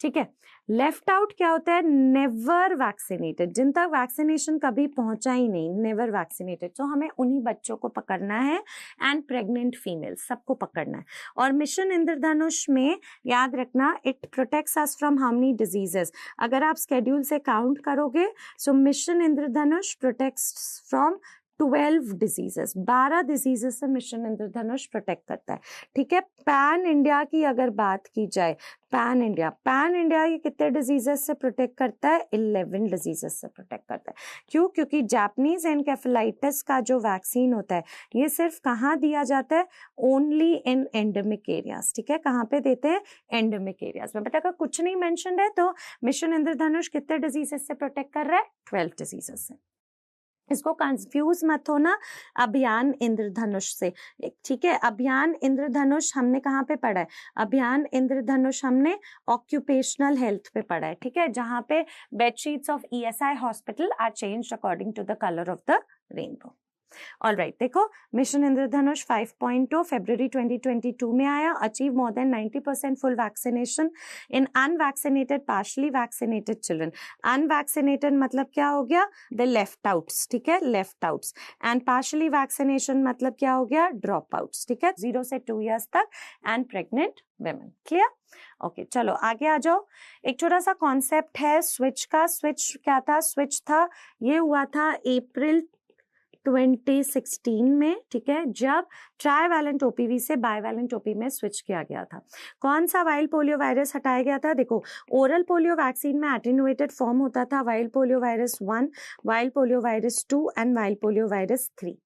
ठीक है। लेफ्ट आउट क्या होता है? नेवर वैक्सीनेटेड, जिन तक वैक्सीनेशन कभी पहुंचा ही नहीं, नेवर वैक्सीनेटेड। तो हमें उन्हीं बच्चों को पकड़ना है एंड प्रेग्नेंट फीमेल, सबको पकड़ना है। और मिशन इंद्रधनुष में याद रखना, it protects us from how many diseases? अगर आप स्केड्यूल से काउंट करोगे, so mission Indradhanush protects from 12 diseases, 12 diseases से मिशन इंद्रधनुष प्रोटेक्ट करता है, ठीक है। पैन इंडिया की अगर बात की जाए, पैन इंडिया ये कितने डिजीजेस से प्रोटेक्ट करता है? 11 डिजीजेस से प्रोटेक्ट करता है। क्यों? क्योंकि जापानीज एनकेफेलाइटिस का जो वैक्सीन होता है, ये सिर्फ कहाँ दिया जाता है? ओनली इन एंडेमिक एरियाज, ठीक है। कहाँ पे देते हैं? एंडेमिक एरियाज में। बट अगर कुछ नहीं मेंशन्ड है तो मिशन इंद्रधनुष कितने डिजीजेस से प्रोटेक्ट कर रहा है? 12 डिजीजेस से। इसको कंफ्यूज मत होना अभियान इंद्रधनुष से, ठीक है। अभियान इंद्रधनुष हमने कहाँ पे पढ़ा है? अभियान इंद्रधनुष हमने ऑक्यूपेशनल हेल्थ पे पढ़ा है, ठीक है, जहाँ पे bedsheets of ESI hospital are changed according to the colour of the rainbow. All right, देखो मिशन इंद्रधनुष 5.0 फरवरी 2022 में आया। Achieve more than 90% full vaccination in unvaccinated partially vaccinated children. Unvaccinated मतलब क्या हो गया? द लेफ्ट आउट्स, ठीक है, left outs. And partially vaccination मतलब क्या हो गया? ड्रॉप आउट्स, ठीक है, 0 से 2 ईयर्स तक and pregnant women. Clear? Okay, चलो आगे आ जाओ। एक छोटा सा कॉन्सेप्ट है स्विच का। स्विच क्या था? स्विच था, ये हुआ था अप्रैल 2016 में, ठीक है, जब ट्राईवैलेंट OPV से बाईवैलेंट OPV में स्विच किया गया था। कौन सा वाइल्ड पोलियो वायरस हटाया गया था? देखो, ओरल पोलियो वैक्सीन में एटेन्युएटेड फॉर्म होता था wild polio virus 1, wild polio virus 2 and wild polio virus 3।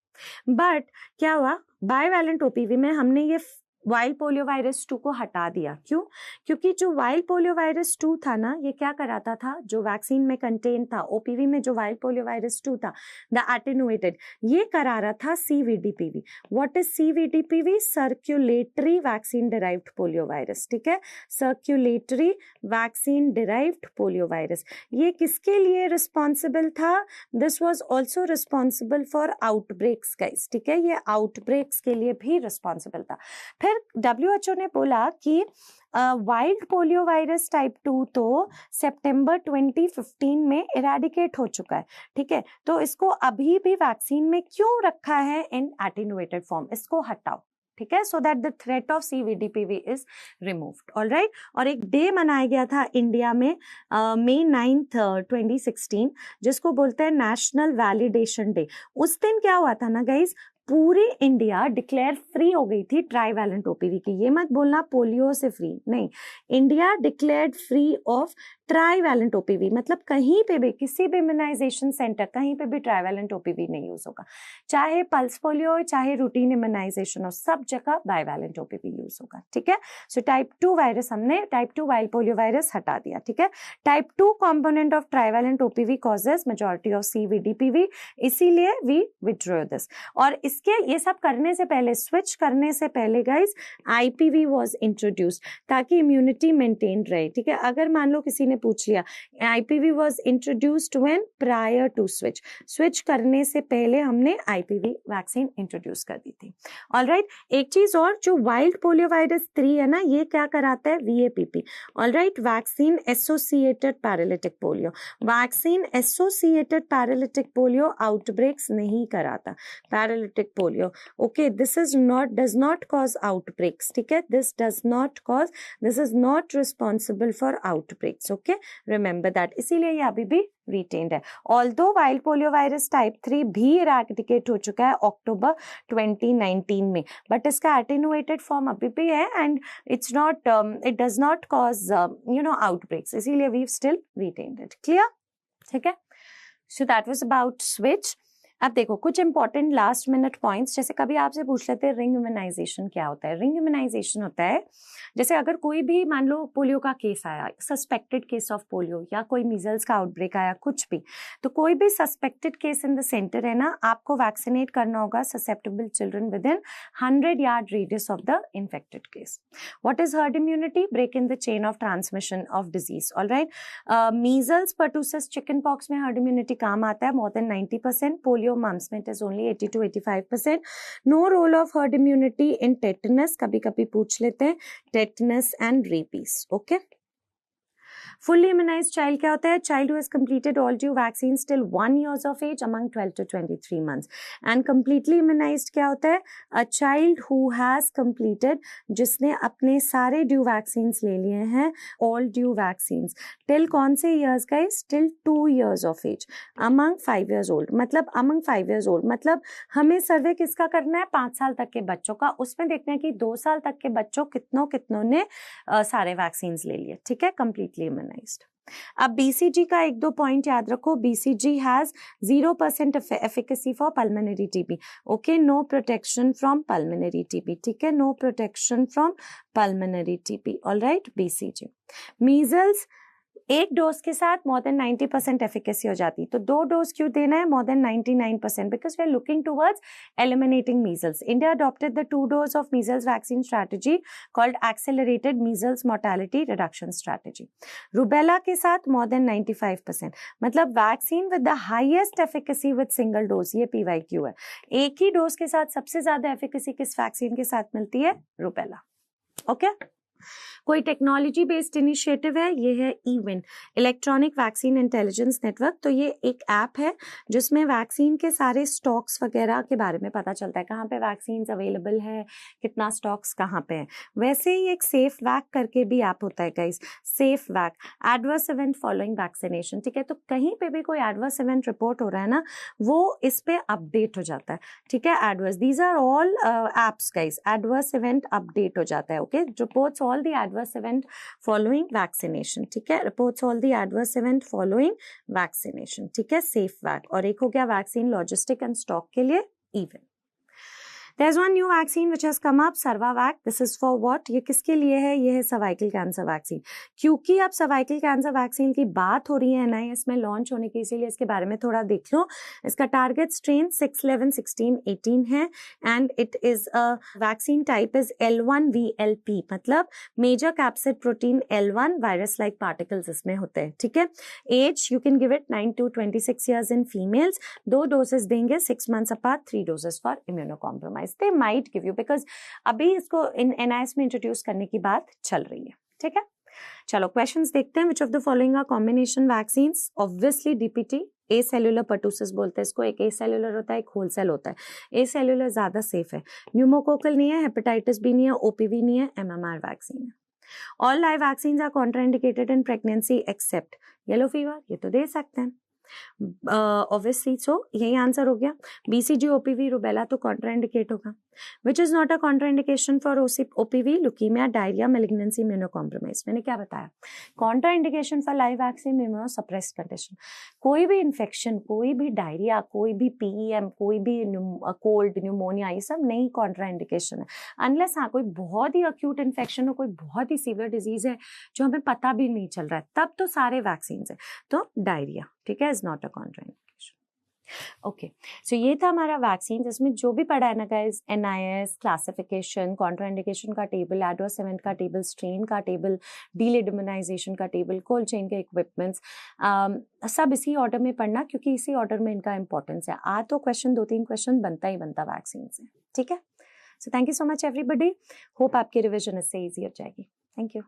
But क्या हुआ? बाईवैलेंट OPV में हमने ये वाइल्ड पोलियो वायरस 2 को हटा दिया। क्यों? क्योंकि जो वाइल्ड पोलियो वायरस 2 था ना, ये क्या कराता था? जो वैक्सीन में कंटेन था, OPV में जो वाइल्ड पोलियो वायरस 2 था, द एटेन्युएटेड, ये करा रहा था CVDPV। What is CVDPV? Circulatory vaccine derived polio virus, ठीक है, circulatory vaccine derived polio virus. ये किसके लिए रिस्पॉन्सिबल था? This was also responsible for outbreaks guys, ठीक है, ये आउटब्रेक्स के लिए भी रिस्पॉन्सिबल था। फिर WHO ने बोला कि वाइल्ड पोलियो वायरस टाइप 2 तो सितंबर 2015 में इरेडिकेट हो चुका है, ठीक है, तो इसको अभी भी वैक्सीन में क्यों रखा है इन एटेन्युएटेड फॉर्म? इसको हटाओ, ठीक है, so that the threat of CVDPV is removed. Alright, और एक डे मनाया गया था इंडिया में May 9th 2016, जिसको बोलते हैं नेशनल वैलिडेशन डे। उस दिन क्या हुआ था ना गाइज, पूरी इंडिया डिक्लेयर फ्री हो गई थी ट्राईवैलेंट OPV की। ये मत बोलना पोलियो से फ्री, नहीं, India declared free of trivalent OPV, मतलब कहीं पे भी किसी भी इम्यूनाइजेशन सेंटर कहीं पे भी ट्राईवैलेंट OPV नहीं यूज होगा, चाहे पल्स पोलियो हो चाहे रूटीन इम्यूनाइजेशन हो, सब जगह बाईवैलेंट OPV यूज होगा। ठीक है, सो टाइप 2 वायरस हमने टाइप 2 वाइल्ड पोलियो वायरस हटा दिया। ठीक है, type 2 component of trivalent OPV causes majority of CVDPV, इसीलिए वी विथड्रॉ दिस। और इसके ये सब करने से पहले, स्विच करने से पहले गाइज, IPV वाज इंट्रोड्यूस्ड ताकि इम्यूनिटी मेंटेन रहे। ठीक है, अगर मान लो किसी ने पूछ लिया IPV was introduced when prior to switch, switch करने से पहले हमने IPV वैक्सीन इंट्रोड्यूस कर दी थी। ऑलराइट, एक चीज और, जो वाइल्ड पोलियो वायरस 3 है ना, ये क्या कराता है, VAPP। Alright, vaccine associated paralytic polio, vaccine associated paralytic polio outbreaks नहीं कराता। Paralytic polio, okay, this is not, does not cause outbreaks. ठीक है, this does not cause, this is not responsible for outbreaks. Okay, remember that, इसीलिए ये अभी भी retained है। Although wild polio virus type 3 भी इरेडिकेट हो चुका है अक्टूबर 2019 में, बट इसका एटेन्युएटेड फॉर्म अभी भी है and it's not, it does not cause outbreaks, इसीलिए we still retained it. Clear? ठीक है, so that was about switch. अब देखो कुछ इंपॉर्टेंट लास्ट मिनट पॉइंट्स, जैसे कभी आपसे पूछ लेते हैं रिंग इम्यूनाइजेशन क्या होता है। रिंग इम्यूनाइजेशन होता है, जैसे अगर कोई भी मान लो पोलियो का केस आया, सस्पेक्टेड केस ऑफ पोलियो, या कोई मीजल्स का आउटब्रेक आया, कुछ भी, तो कोई भी suspected case in the centre है ना, आपको वैक्सीनेट करना होगा susceptible children within 100 yard radius of the infected case. What is herd immunity? Break in the chain of transmission of disease. Alright, measles, pertussis, chicken pox में herd immunity काम आता है more than 90%, polio mumps में it is only 80 to 85%. No role of herd immunity in tetanus, कभी कभी पूछ लेते हैं, tetanus and rabies. Okay. Fully immunized child क्या होता है? Child who has completed all due vaccines till 1 years of age among 12 to 23 months. And completely immunized क्या होता है? A child who has completed, जिसने अपने सारे due vaccines ले लिए हैं, all due vaccines till कौन से years guys? Till 2 years of age among 5 years old. मतलब among 5 years old मतलब हमें सर्वे किसका करना है? 5 साल तक के बच्चों का। उसमें देखना है कि 2 साल तक के बच्चों कितनों ने सारे वैक्सीन्स ले लिए। ठीक है, completely immunized। अब BCG का 1-2 पॉइंट याद रखो। BCG has 0% efficacy for pulmonary TB. Okay, no protection from pulmonary TB. ठीक है, no protection from pulmonary TB. All right, BCG. Measles, एक डोज के साथ मोर देन 90% एफिकेसी हो जाती, तो 2 डोज क्यों देना है? More than 99%, because we are looking towards eliminating measles. India adopted the 2 dose of measles vaccine strategy called accelerated measles mortality reduction strategy. Rubella के साथ मोर देन 95%, मतलब vaccine with the highest efficacy with single dose, ये PYQ है। एक ही dose के साथ सबसे ज्यादा एफिकेसी किस वैक्सीन के साथ मिलती है? रुबेला। ओके, कोई टेक्नोलॉजी बेस्ड इनिशिएटिव है, ये है eVIN, electronic vaccine intelligence network. तो ये एक ऐप है जिसमें वैक्सीन के सारे स्टॉक्स वगैरह के बारे में पता चलता है, कहाँ पे वैक्सीन अवेलेबल है, कितना स्टॉक्स कहाँ पे है। वैसे ही एक सेफ वैक करके भी ऐप होता है guys, safe vac, adverse event following vaccination. ठीक है, तो कहीं पे भी कोई एडवर्स इवेंट रिपोर्ट हो रहा है ना, वो इस पे अपडेट हो जाता है। ठीक है, adverse, these are all apps guys, adverse event update हो जाता है। Okay, reports all the adverse event following vaccination। ठीक है, reports all the adverse event following vaccination। ठीक है, safe vac। और एक हो गया वैक्सीन लॉजिस्टिक एंड स्टॉक के लिए even. There's one new vaccine which has come up, Sarvavac. This is for what? ये किसके लिए है? ये है सर्वाइकल कैंसर वैक्सीन। क्योंकि अब सर्वाइकल कैंसर वैक्सीन की बात हो रही है NIS में लॉन्च होने की, इसीलिए इसके बारे में थोड़ा देख लो। इसका टारगेट स्ट्रेन 6, 11, 16, 18 है and it is a vaccine type is L1VLP, मतलब major capsid protein L1 virus like particles इसमें होते हैं। ठीक है, as you can give it 9 to 26 years in females. 2 doses देंगे 6 months apart, 3 doses for immunocompromise. They might give you, because अभी इसको इन NIS में इंट्रोड्यूस करने की बात चल रही है। ठीक है, चलो क्वेश्चंस देखते हैं। Which of the following are combination vaccines? Obviously DPT, A cellular pertussis बोलते हैं इसको, एक ए सेल्युलर होता है, एक होल सेल होता है। ए सेल्युलर ज़्यादा सेफ है, न्यूमोकोकल नहीं है, हेपेटाइटिस बी नहीं है, ओपीवी नहीं है, MMR वैक्सीन है। All live vaccine are contraindicated in pregnancy except yellow fever, ये तो दे सकते हैं ऑब्वियसली। सो यही आंसर हो गया। BCG, OPV, रुबेला तो कॉन्ट्राइंडिकेट होगा। Which is not a contraindication for OPV, leukemia, diarrhoea, malignancy, immunocompromise. मैंने क्या बताया, contraindication for live vaccine, immunosuppressed condition. कोई भी इन्फेक्शन, कोई भी डायरिया, कोई भी PEM, कोई भी कोल्ड, न्यूमोनिया, ये सब नहीं कॉन्ट्राइंडिकेशन है। अनलेस हाँ कोई बहुत ही अक्यूट इन्फेक्शन हो, कोई बहुत ही सीवियर डिजीज है जो हमें पता भी नहीं चल रहा है, तब तो सारे वैक्सीन है। तो डायरिया, ठीक है, is not a contraindication. Okay, so ये था हमारा वैक्सीन, जिसमें जो भी पढ़ा है ना गाइस, NIS, क्लासिफिकेशन, कॉन्ट्राइंडिकेशन का टेबल, एडवर्स इवेंट का टेबल, स्ट्रेन का टेबल, डीलेड इम्यूनाइजेशन का टेबल, कोल्ड चेन के इक्विपमेंट्स, सब इसी ऑर्डर में पढ़ना, क्योंकि इसी ऑर्डर में इनका इंपॉर्टेंस है। तो क्वेश्चन 2-3 क्वेश्चन बनता ही बनता वैक्सीन से, ठीक है। So thank you so much everybody, hope आपकी रिविजन इससे ईजी हो जाएगी। Thank you.